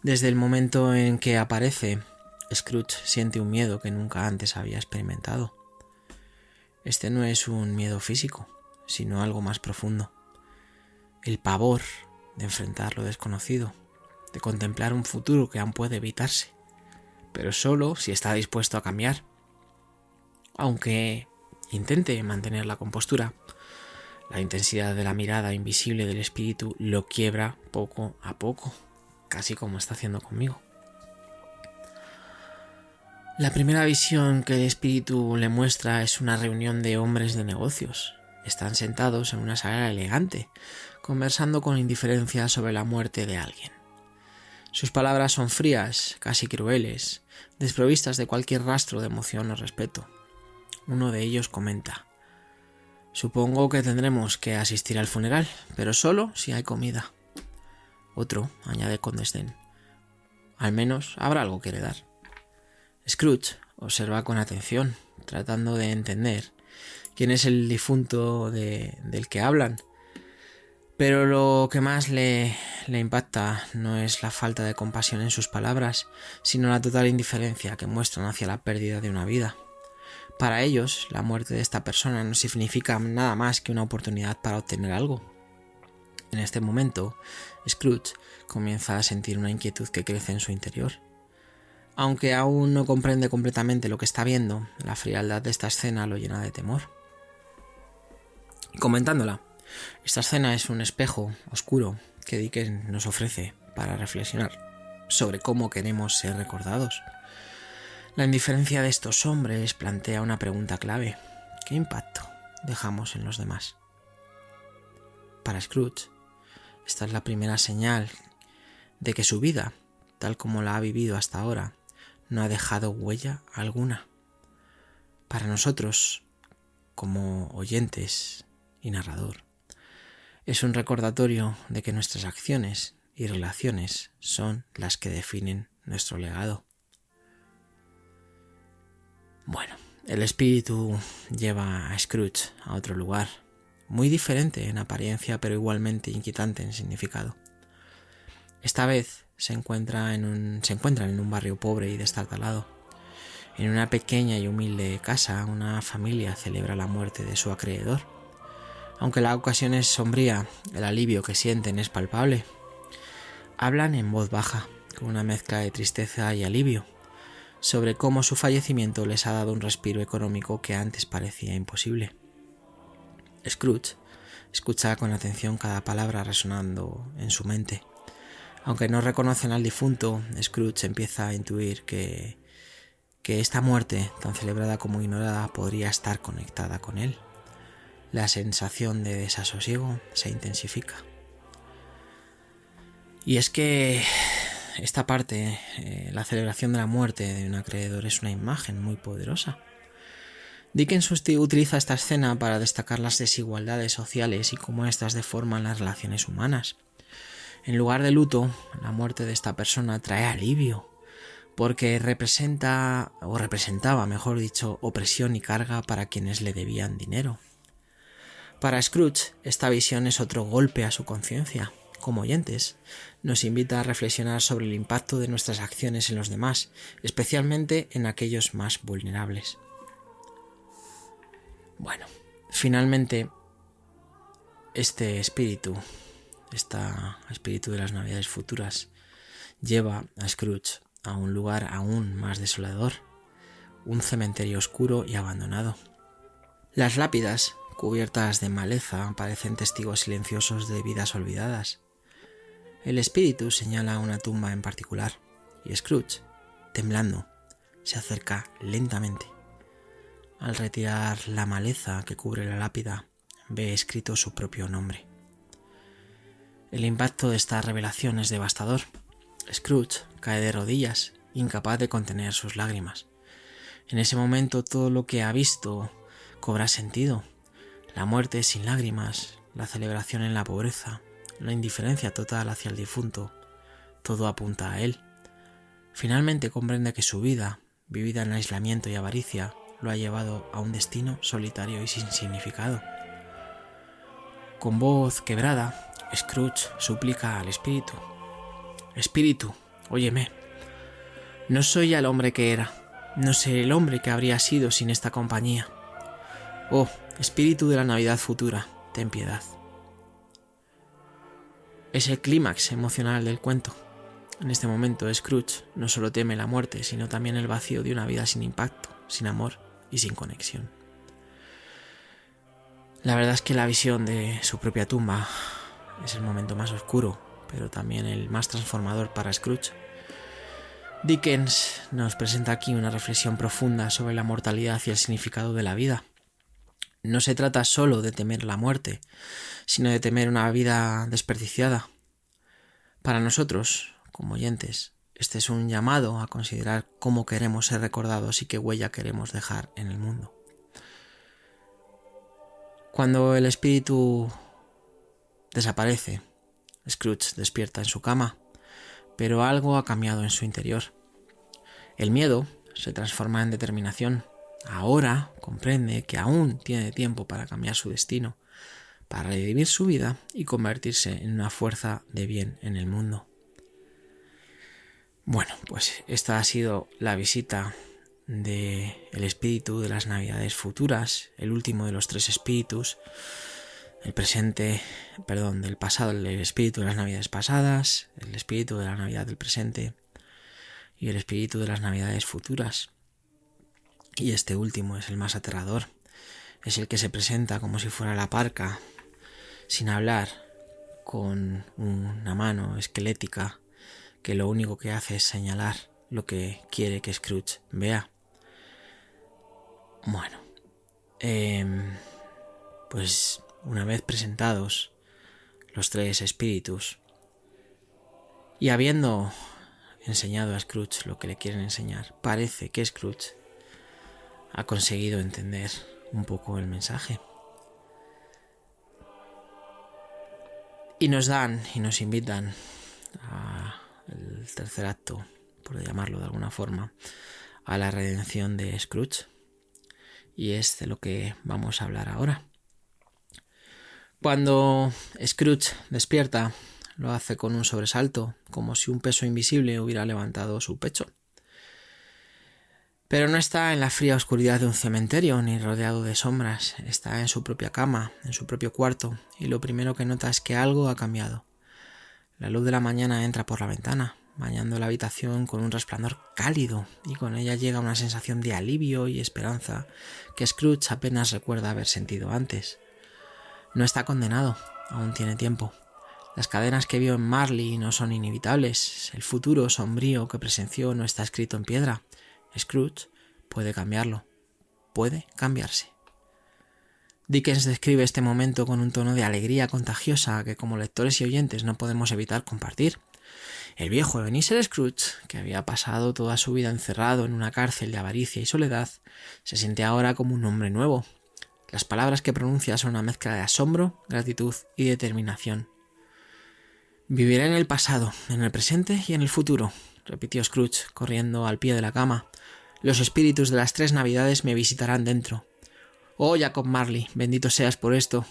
Desde el momento en que aparece, Scrooge siente un miedo que nunca antes había experimentado. Este no es un miedo físico, sino algo más profundo. El pavor de enfrentar lo desconocido, de contemplar un futuro que aún puede evitarse, pero solo si está dispuesto a cambiar. Aunque intente mantener la compostura, la intensidad de la mirada invisible del espíritu lo quiebra poco a poco, casi como está haciendo conmigo. La primera visión que el espíritu le muestra es una reunión de hombres de negocios. Están sentados en una sala elegante, conversando con indiferencia sobre la muerte de alguien. Sus palabras son frías, casi crueles, desprovistas de cualquier rastro de emoción o respeto. Uno de ellos comenta: «Supongo que tendremos que asistir al funeral, pero solo si hay comida». Otro añade con desdén: «Al menos habrá algo que heredar». Scrooge observa con atención, tratando de entender quién es el difunto del que hablan. Pero lo que más le impacta no es la falta de compasión en sus palabras, sino la total indiferencia que muestran hacia la pérdida de una vida. Para ellos, la muerte de esta persona no significa nada más que una oportunidad para obtener algo. En este momento, Scrooge comienza a sentir una inquietud que crece en su interior. Aunque aún no comprende completamente lo que está viendo, la frialdad de esta escena lo llena de temor. Comentándola, esta escena es un espejo oscuro que Dickens nos ofrece para reflexionar sobre cómo queremos ser recordados. La indiferencia de estos hombres plantea una pregunta clave: ¿qué impacto dejamos en los demás? Para Scrooge, esta es la primera señal de que su vida, tal como la ha vivido hasta ahora, no ha dejado huella alguna. Para nosotros, como oyentes y narrador. Es un recordatorio de que nuestras acciones y relaciones son las que definen nuestro legado. Bueno, el espíritu lleva a Scrooge a otro lugar, muy diferente en apariencia pero igualmente inquietante en significado. Esta vez se encuentran en un barrio pobre y destartalado. En una pequeña y humilde casa, una familia celebra la muerte de su acreedor. Aunque la ocasión es sombría, el alivio que sienten es palpable. Hablan en voz baja, con una mezcla de tristeza y alivio, sobre cómo su fallecimiento les ha dado un respiro económico que antes parecía imposible. Scrooge escucha con atención cada palabra resonando en su mente. Aunque no reconocen al difunto, Scrooge empieza a intuir que esta muerte, tan celebrada como ignorada, podría estar conectada con él. La sensación de desasosiego se intensifica. Y es que esta parte, la celebración de la muerte de un acreedor, es una imagen muy poderosa. Dickens utiliza esta escena para destacar las desigualdades sociales y cómo éstas deforman las relaciones humanas. En lugar de luto, la muerte de esta persona trae alivio, porque representaba, mejor dicho, opresión y carga para quienes le debían dinero. Para Scrooge, esta visión es otro golpe a su conciencia. Como oyentes, nos invita a reflexionar sobre el impacto de nuestras acciones en los demás, especialmente en aquellos más vulnerables. Bueno, finalmente, este espíritu de las Navidades futuras, lleva a Scrooge a un lugar aún más desolador, un cementerio oscuro y abandonado. Las lápidas, cubiertas de maleza, parecen testigos silenciosos de vidas olvidadas. El espíritu señala una tumba en particular, y Scrooge, temblando, se acerca lentamente. Al retirar la maleza que cubre la lápida, ve escrito su propio nombre. El impacto de esta revelación es devastador. Scrooge cae de rodillas, incapaz de contener sus lágrimas. En ese momento todo lo que ha visto cobra sentido. La muerte sin lágrimas, la celebración en la pobreza, la indiferencia total hacia el difunto, todo apunta a él. Finalmente comprende que su vida, vivida en aislamiento y avaricia, lo ha llevado a un destino solitario y sin significado. Con voz quebrada, Scrooge suplica al espíritu: «Espíritu, óyeme. No soy ya el hombre que era. No sé el hombre que habría sido sin esta compañía. Oh, espíritu de la Navidad futura, ten piedad». Es el clímax emocional del cuento. En este momento, Scrooge no solo teme la muerte, sino también el vacío de una vida sin impacto, sin amor y sin conexión. La verdad es que la visión de su propia tumba es el momento más oscuro, pero también el más transformador para Scrooge. Dickens nos presenta aquí una reflexión profunda sobre la mortalidad y el significado de la vida. No se trata solo de temer la muerte, sino de temer una vida desperdiciada. Para nosotros, como oyentes, este es un llamado a considerar cómo queremos ser recordados y qué huella queremos dejar en el mundo. Cuando el espíritu desaparece, Scrooge despierta en su cama, pero algo ha cambiado en su interior. El miedo se transforma en determinación. Ahora comprende que aún tiene tiempo para cambiar su destino, para redimir su vida y convertirse en una fuerza de bien en el mundo. Bueno, pues esta ha sido la visita del espíritu de las Navidades futuras, el último de los tres espíritus, del pasado, el espíritu de las Navidades pasadas, el espíritu de la Navidad del presente y el espíritu de las Navidades futuras. Y este último es el más aterrador, es el que se presenta como si fuera la parca, sin hablar, con una mano esquelética que lo único que hace es señalar lo que quiere que Scrooge vea. Bueno, pues una vez presentados los tres espíritus y habiendo enseñado a Scrooge lo que le quieren enseñar, parece que Scrooge ha conseguido entender un poco el mensaje. Y nos invitan al tercer acto, por llamarlo de alguna forma, a la redención de Scrooge. Y es de lo que vamos a hablar ahora. Cuando Scrooge despierta, lo hace con un sobresalto, como si un peso invisible hubiera levantado su pecho. Pero no está en la fría oscuridad de un cementerio, ni rodeado de sombras. Está en su propia cama, en su propio cuarto, y lo primero que nota es que algo ha cambiado. La luz de la mañana entra por la ventana, bañando la habitación con un resplandor cálido, y con ella llega una sensación de alivio y esperanza que Scrooge apenas recuerda haber sentido antes. No está condenado, aún tiene tiempo. Las cadenas que vio en Marley no son inevitables. El futuro sombrío que presenció no está escrito en piedra. Scrooge puede cambiarlo. Puede cambiarse. Dickens describe este momento con un tono de alegría contagiosa que como lectores y oyentes no podemos evitar compartir. El viejo Ebenezer Scrooge, que había pasado toda su vida encerrado en una cárcel de avaricia y soledad, se siente ahora como un hombre nuevo. Las palabras que pronuncia son una mezcla de asombro, gratitud y determinación. «Viviré en el pasado, en el presente y en el futuro», repitió Scrooge, corriendo al pie de la cama. «Los espíritus de las 3 Navidades me visitarán dentro. Oh, Jacob Marley, bendito seas por esto.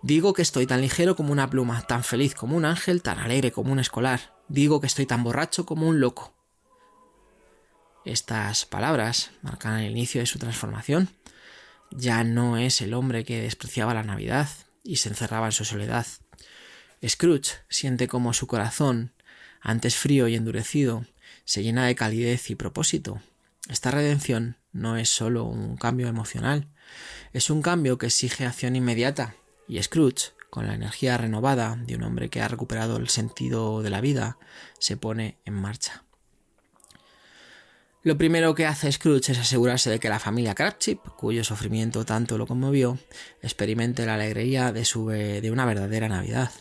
Digo que estoy tan ligero como una pluma, tan feliz como un ángel, tan alegre como un escolar. Digo que estoy tan borracho como un loco». Estas palabras marcan el inicio de su transformación. Ya no es el hombre que despreciaba la Navidad y se encerraba en su soledad. Scrooge siente como su corazón, antes frío y endurecido, se llena de calidez y propósito. Esta redención no es solo un cambio emocional, es un cambio que exige acción inmediata, y Scrooge, con la energía renovada de un hombre que ha recuperado el sentido de la vida, se pone en marcha. Lo primero que hace Scrooge es asegurarse de que la familia Cratchit, cuyo sufrimiento tanto lo conmovió, experimente la alegría de una verdadera Navidad.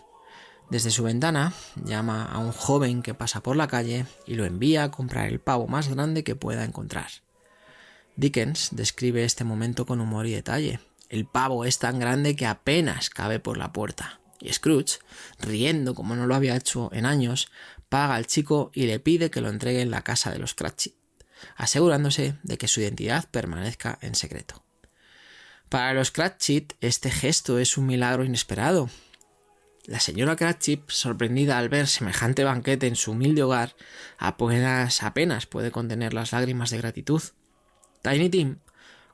Desde su ventana llama a un joven que pasa por la calle y lo envía a comprar el pavo más grande que pueda encontrar. Dickens describe este momento con humor y detalle. El pavo es tan grande que apenas cabe por la puerta. Y Scrooge, riendo como no lo había hecho en años, paga al chico y le pide que lo entregue en la casa de los Cratchit, asegurándose de que su identidad permanezca en secreto. Para los Cratchit, este gesto es un milagro inesperado. La señora Cratchit, sorprendida al ver semejante banquete en su humilde hogar, apenas puede contener las lágrimas de gratitud. Tiny Tim,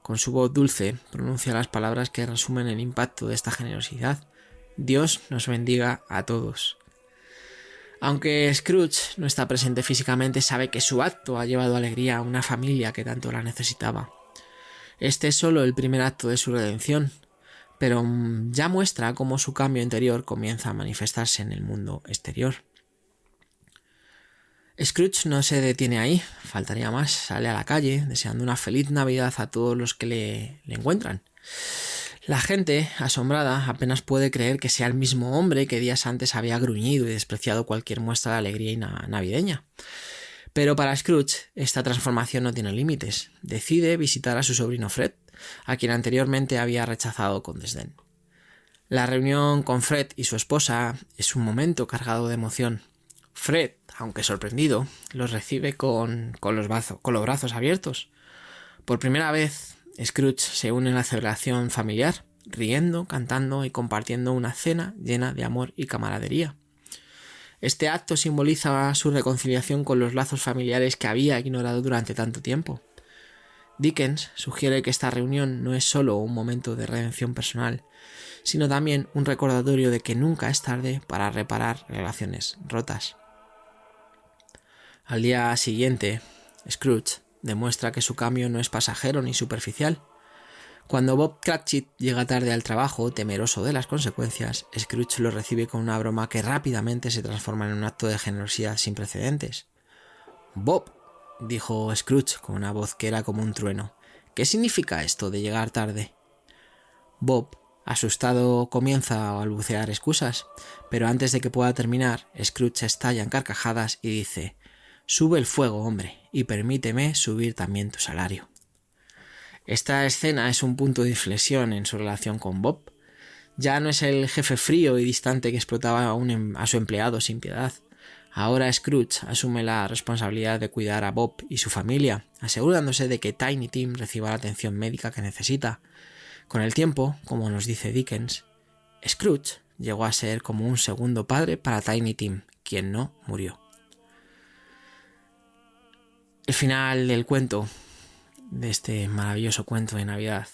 con su voz dulce, pronuncia las palabras que resumen el impacto de esta generosidad. Dios nos bendiga a todos. Aunque Scrooge no está presente físicamente, sabe que su acto ha llevado alegría a una familia que tanto la necesitaba. Este es solo el primer acto de su redención, pero ya muestra cómo su cambio interior comienza a manifestarse en el mundo exterior. Scrooge no se detiene ahí, faltaría más, sale a la calle deseando una feliz Navidad a todos los que le encuentran. La gente, asombrada, apenas puede creer que sea el mismo hombre que días antes había gruñido y despreciado cualquier muestra de alegría navideña. Pero para Scrooge, esta transformación no tiene límites. Decide visitar a su sobrino Fred, a quien anteriormente había rechazado con desdén. La reunión con Fred y su esposa es un momento cargado de emoción. Fred, aunque sorprendido, los recibe con los brazos abiertos. Por primera vez, Scrooge se une a la celebración familiar, riendo, cantando y compartiendo una cena llena de amor y camaradería. Este acto simboliza su reconciliación con los lazos familiares que había ignorado durante tanto tiempo. Dickens sugiere que esta reunión no es solo un momento de redención personal, sino también un recordatorio de que nunca es tarde para reparar relaciones rotas. Al día siguiente, Scrooge demuestra que su cambio no es pasajero ni superficial. Cuando Bob Cratchit llega tarde al trabajo, temeroso de las consecuencias, Scrooge lo recibe con una broma que rápidamente se transforma en un acto de generosidad sin precedentes. «Bob», dijo Scrooge con una voz que era como un trueno, «¿qué significa esto de llegar tarde?» Bob, asustado, comienza a balbucear excusas, pero antes de que pueda terminar, Scrooge estalla en carcajadas y dice: «Sube el fuego, hombre, y permíteme subir también tu salario». Esta escena es un punto de inflexión en su relación con Bob. Ya no es el jefe frío y distante que explotaba a su empleado sin piedad. Ahora Scrooge asume la responsabilidad de cuidar a Bob y su familia, asegurándose de que Tiny Tim reciba la atención médica que necesita. Con el tiempo, como nos dice Dickens, Scrooge llegó a ser como un segundo padre para Tiny Tim, quien no murió. El final del cuento, de este maravilloso cuento de Navidad,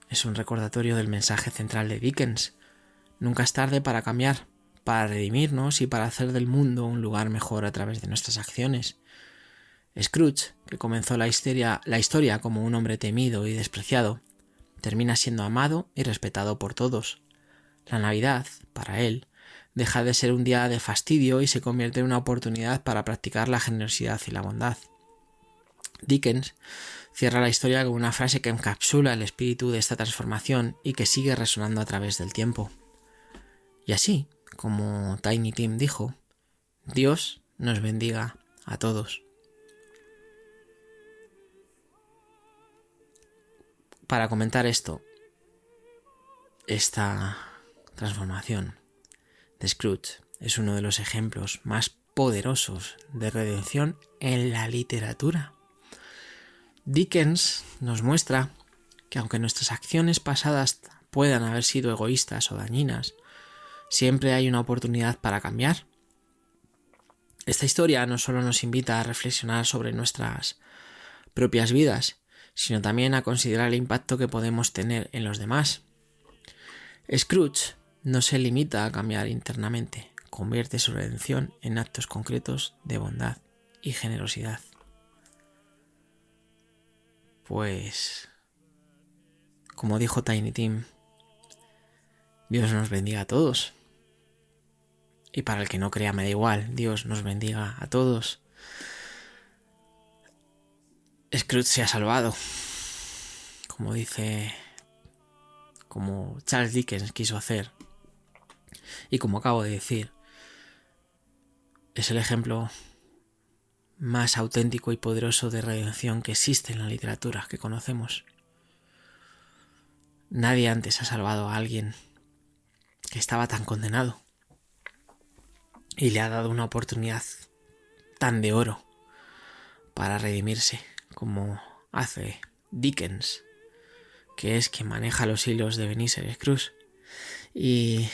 es un recordatorio del mensaje central de Dickens. Nunca es tarde para cambiar, para redimirnos y para hacer del mundo un lugar mejor a través de nuestras acciones. Scrooge, que comenzó la historia como un hombre temido y despreciado, termina siendo amado y respetado por todos. La Navidad, para él, deja de ser un día de fastidio y se convierte en una oportunidad para practicar la generosidad y la bondad. Dickens cierra la historia con una frase que encapsula el espíritu de esta transformación y que sigue resonando a través del tiempo. Y así, como Tiny Tim dijo, Dios nos bendiga a todos. Para comentar esta transformación de Scrooge es uno de los ejemplos más poderosos de redención en la literatura. Dickens nos muestra que aunque nuestras acciones pasadas puedan haber sido egoístas o dañinas, siempre hay una oportunidad para cambiar. Esta historia no solo nos invita a reflexionar sobre nuestras propias vidas, sino también a considerar el impacto que podemos tener en los demás. Scrooge no se limita a cambiar internamente, convierte su redención en actos concretos de bondad y generosidad. Pues, como dijo Tiny Tim, Dios nos bendiga a todos. Y para el que no crea me da igual, Dios nos bendiga a todos. Scrooge se ha salvado, como Charles Dickens quiso hacer. Y como acabo de decir, es el ejemplo más auténtico y poderoso de redención que existe en la literatura que conocemos. Nadie antes ha salvado a alguien que estaba tan condenado y le ha dado una oportunidad tan de oro para redimirse como hace Dickens, que es quien maneja los hilos de Ebenezer Scrooge. Y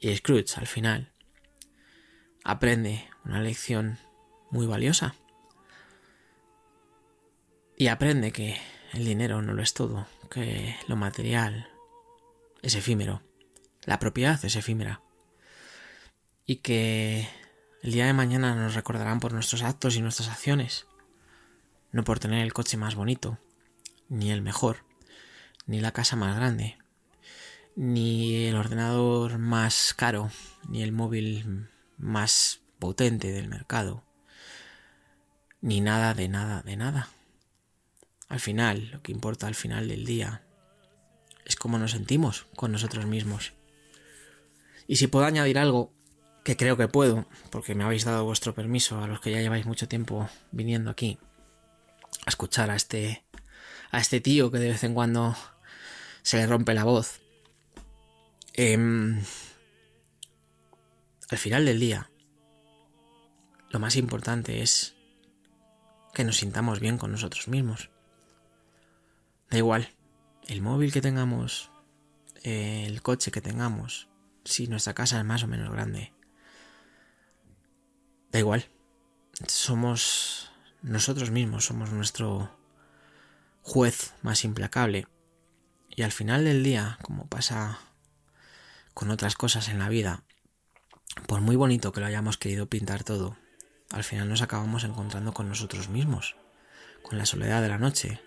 Scrooge al final aprende una lección muy valiosa y aprende que el dinero no lo es todo, que lo material es efímero, la propiedad es efímera y que el día de mañana nos recordarán por nuestros actos y nuestras acciones, no por tener el coche más bonito, ni el mejor, ni la casa más grande, ni el ordenador más caro, ni el móvil más potente del mercado, ni nada de nada de nada. Al final, lo que importa al final del día es cómo nos sentimos con nosotros mismos. Y si puedo añadir algo, que creo que puedo, porque me habéis dado vuestro permiso a los que ya lleváis mucho tiempo viniendo aquí a escuchar a este tío que de vez en cuando se le rompe la voz. Al final del día, lo más importante es que nos sintamos bien con nosotros mismos. Da igual el móvil que tengamos, el coche que tengamos, si nuestra casa es más o menos grande. Da igual. Somos nosotros mismos, somos nuestro juez más implacable. Y al final del día, como pasa con otras cosas en la vida, por muy bonito que lo hayamos querido pintar todo, al final nos acabamos encontrando con nosotros mismos, con la soledad de la noche,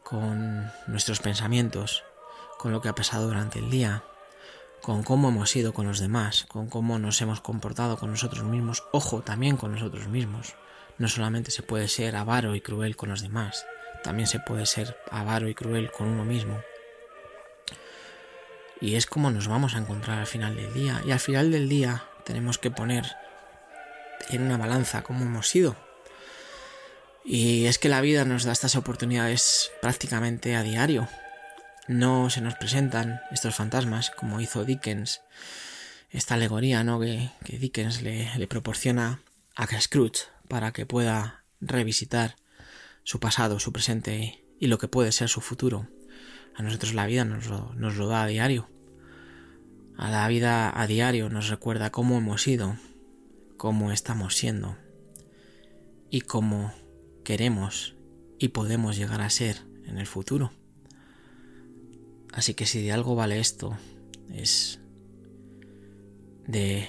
con nuestros pensamientos, con lo que ha pasado durante el día, con cómo hemos sido con los demás, con cómo nos hemos comportado con nosotros mismos, ojo, también con nosotros mismos. No solamente se puede ser avaro y cruel con los demás, también se puede ser avaro y cruel con uno mismo. Y es como nos vamos a encontrar al final del día. Y al final del día tenemos que poner en una balanza cómo hemos sido. Y es que la vida nos da estas oportunidades prácticamente a diario. No se nos presentan estos fantasmas como hizo Dickens, esta alegoría, ¿no?, que Dickens le proporciona a Scrooge para que pueda revisitar su pasado, su presente y lo que puede ser su futuro. A nosotros la vida nos lo da a diario. A la vida a diario nos recuerda cómo hemos sido, cómo estamos siendo y cómo queremos y podemos llegar a ser en el futuro. Así que si de algo vale esto, es de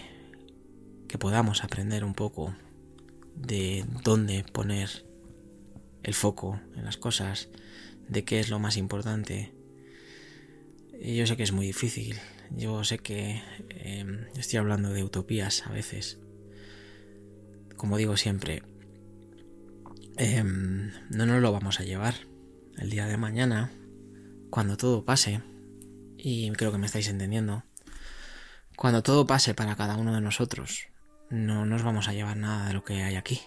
que podamos aprender un poco de dónde poner el foco en las cosas, de qué es lo más importante. Yo sé que es muy difícil, yo sé que estoy hablando de utopías a veces. Como digo siempre, no nos lo vamos a llevar el día de mañana, cuando todo pase, y creo que me estáis entendiendo. Cuando todo pase para cada uno de nosotros, no nos vamos a llevar nada de lo que hay aquí.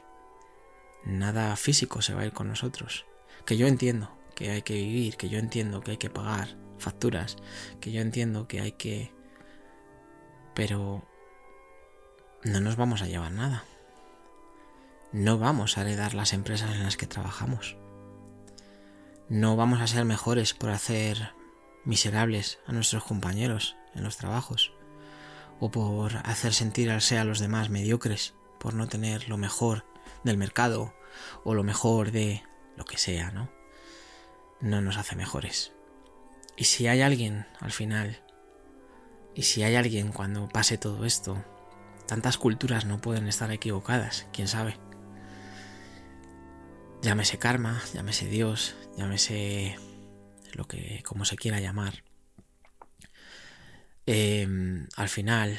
Nada físico se va a ir con nosotros. Que yo entiendo que hay que vivir, que yo entiendo que hay que pagar facturas, que yo entiendo que hay que... Pero no nos vamos a llevar nada. No vamos a heredar las empresas en las que trabajamos. No vamos a ser mejores por hacer miserables a nuestros compañeros en los trabajos, o por hacer sentirse a los demás mediocres, por no tener lo mejor del mercado o lo mejor de lo que sea, ¿no? No nos hace mejores. Y si hay alguien al final, y si hay alguien cuando pase todo esto, tantas culturas no pueden estar equivocadas, quién sabe. Llámese karma, llámese Dios, llámese como se quiera llamar. Al final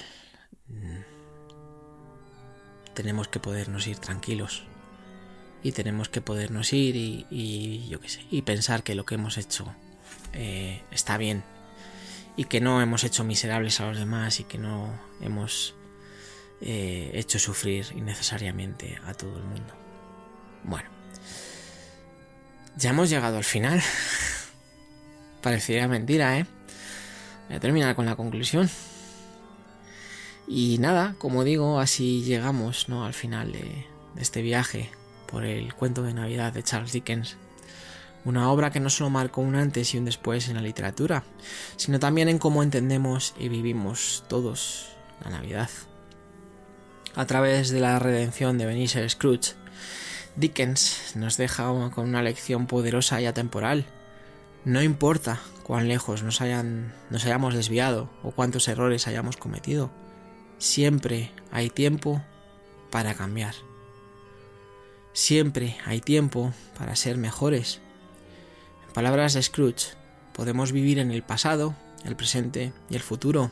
tenemos que podernos ir tranquilos y tenemos que podernos ir y yo qué sé, y pensar que lo que hemos hecho está bien y que no hemos hecho miserables a los demás y que no hemos hecho sufrir innecesariamente a todo el mundo. Bueno, ya hemos llegado al final. Parecería mentira, ¿eh? Voy a terminar con la conclusión. Y nada, como digo, así llegamos, ¿no?, al final de este viaje por el cuento de Navidad de Charles Dickens. Una obra que no solo marcó un antes y un después en la literatura, sino también en cómo entendemos y vivimos todos la Navidad. A través de la redención de Ebenezer Scrooge, Dickens nos deja con una lección poderosa y atemporal. No importa cuán lejos nos hayamos desviado o cuántos errores hayamos cometido, siempre hay tiempo para cambiar. Siempre hay tiempo para ser mejores. En palabras de Scrooge, podemos vivir en el pasado, el presente y el futuro,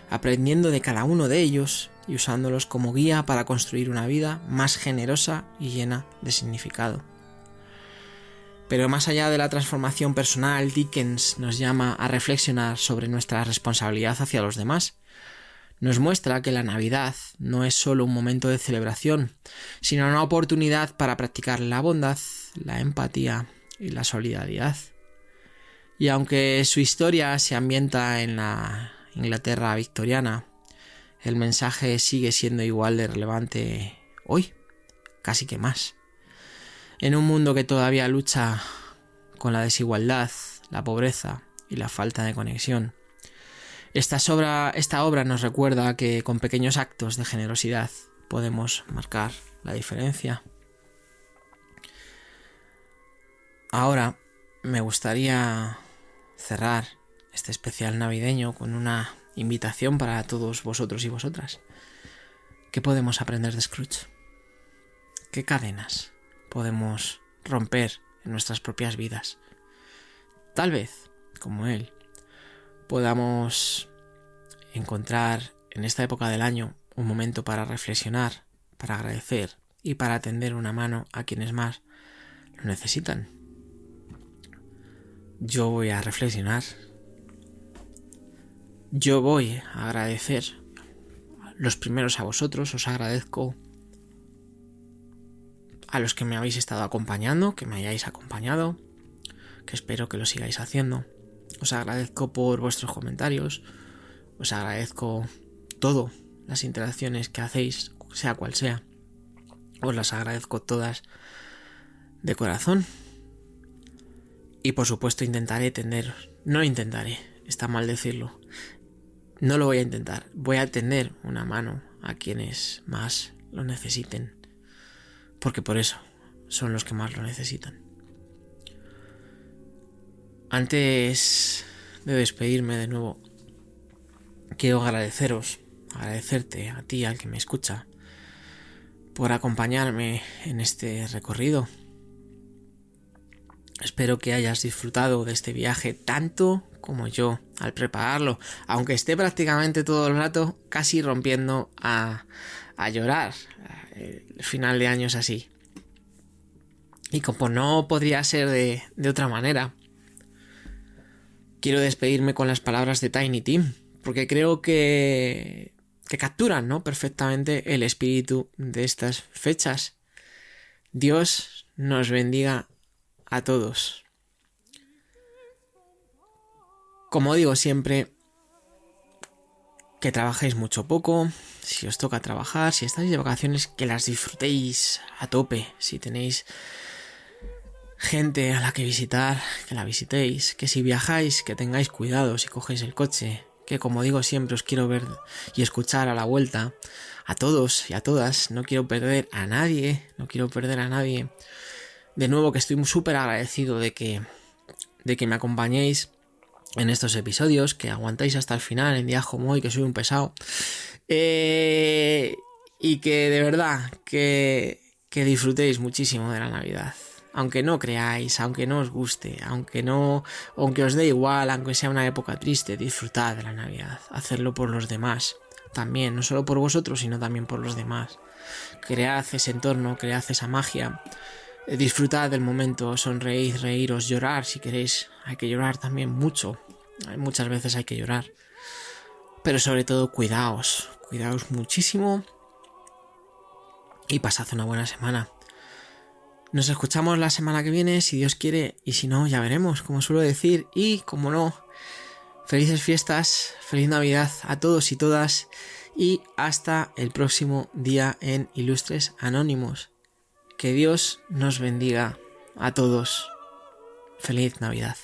aprendiendo de cada uno de ellos y usándolos como guía para construir una vida más generosa y llena de significado. Pero más allá de la transformación personal, Dickens nos llama a reflexionar sobre nuestra responsabilidad hacia los demás. Nos muestra que la Navidad no es solo un momento de celebración, sino una oportunidad para practicar la bondad, la empatía y la solidaridad. Y aunque su historia se ambienta en la Inglaterra victoriana, el mensaje sigue siendo igual de relevante hoy, casi que más. En un mundo que todavía lucha con la desigualdad, la pobreza y la falta de conexión, esta obra nos recuerda que con pequeños actos de generosidad podemos marcar la diferencia. Ahora me gustaría cerrar este especial navideño con una invitación para todos vosotros y vosotras. ¿Qué podemos aprender de Scrooge? ¿Qué cadenas podemos romper en nuestras propias vidas? Tal vez, como él, podamos encontrar en esta época del año un momento para reflexionar, para agradecer y para tender una mano a quienes más lo necesitan. Yo voy a reflexionar. Yo voy a agradecer. Los primeros a vosotros, os agradezco a los que me habéis estado acompañando, que me hayáis acompañado, que espero que lo sigáis haciendo. Os agradezco por vuestros comentarios, os agradezco todo, las interacciones que hacéis, sea cual sea. Os las agradezco todas de corazón. Y por supuesto está mal decirlo, no lo voy a intentar, voy a tender una mano a quienes más lo necesiten, porque por eso son los que más lo necesitan. Antes de despedirme de nuevo, quiero agradecerte a ti, al que me escucha, por acompañarme en este recorrido. Espero que hayas disfrutado de este viaje tanto como yo al prepararlo, aunque esté prácticamente todo el rato casi rompiendo a llorar. El final de año es así. Y como no podría ser de otra manera, quiero despedirme con las palabras de Tiny Tim, porque creo que capturan, ¿no?, perfectamente el espíritu de estas fechas. Dios nos bendiga a todos. Como digo siempre, que trabajéis mucho o poco. Si os toca trabajar, si estáis de vacaciones, que las disfrutéis a tope. Si tenéis gente a la que visitar, que la visitéis. Que si viajáis, que tengáis cuidado si cogéis el coche. Que como digo siempre, os quiero ver y escuchar a la vuelta. A todos y a todas. No quiero perder a nadie. De nuevo, que estoy súper agradecido de que me acompañéis en estos episodios, que aguantáis hasta el final en días como hoy, que soy un pesado. Y que de verdad, que disfrutéis muchísimo de la Navidad. Aunque no creáis, aunque no os guste, aunque os dé igual, aunque sea una época triste, disfrutad de la Navidad. Hacedlo por los demás. También, no solo por vosotros, sino también por los demás. Cread ese entorno, cread esa magia. Disfrutad del momento, sonreír, reíros, llorar si queréis. Hay que llorar también mucho. Muchas veces hay que llorar. Pero sobre todo cuidaos muchísimo. Y pasad una buena semana. Nos escuchamos la semana que viene, si Dios quiere. Y si no, ya veremos, como suelo decir. Y como no, felices fiestas, feliz Navidad a todos y todas. Y hasta el próximo día en Ilustres Anónimos. Que Dios nos bendiga a todos. Feliz Navidad.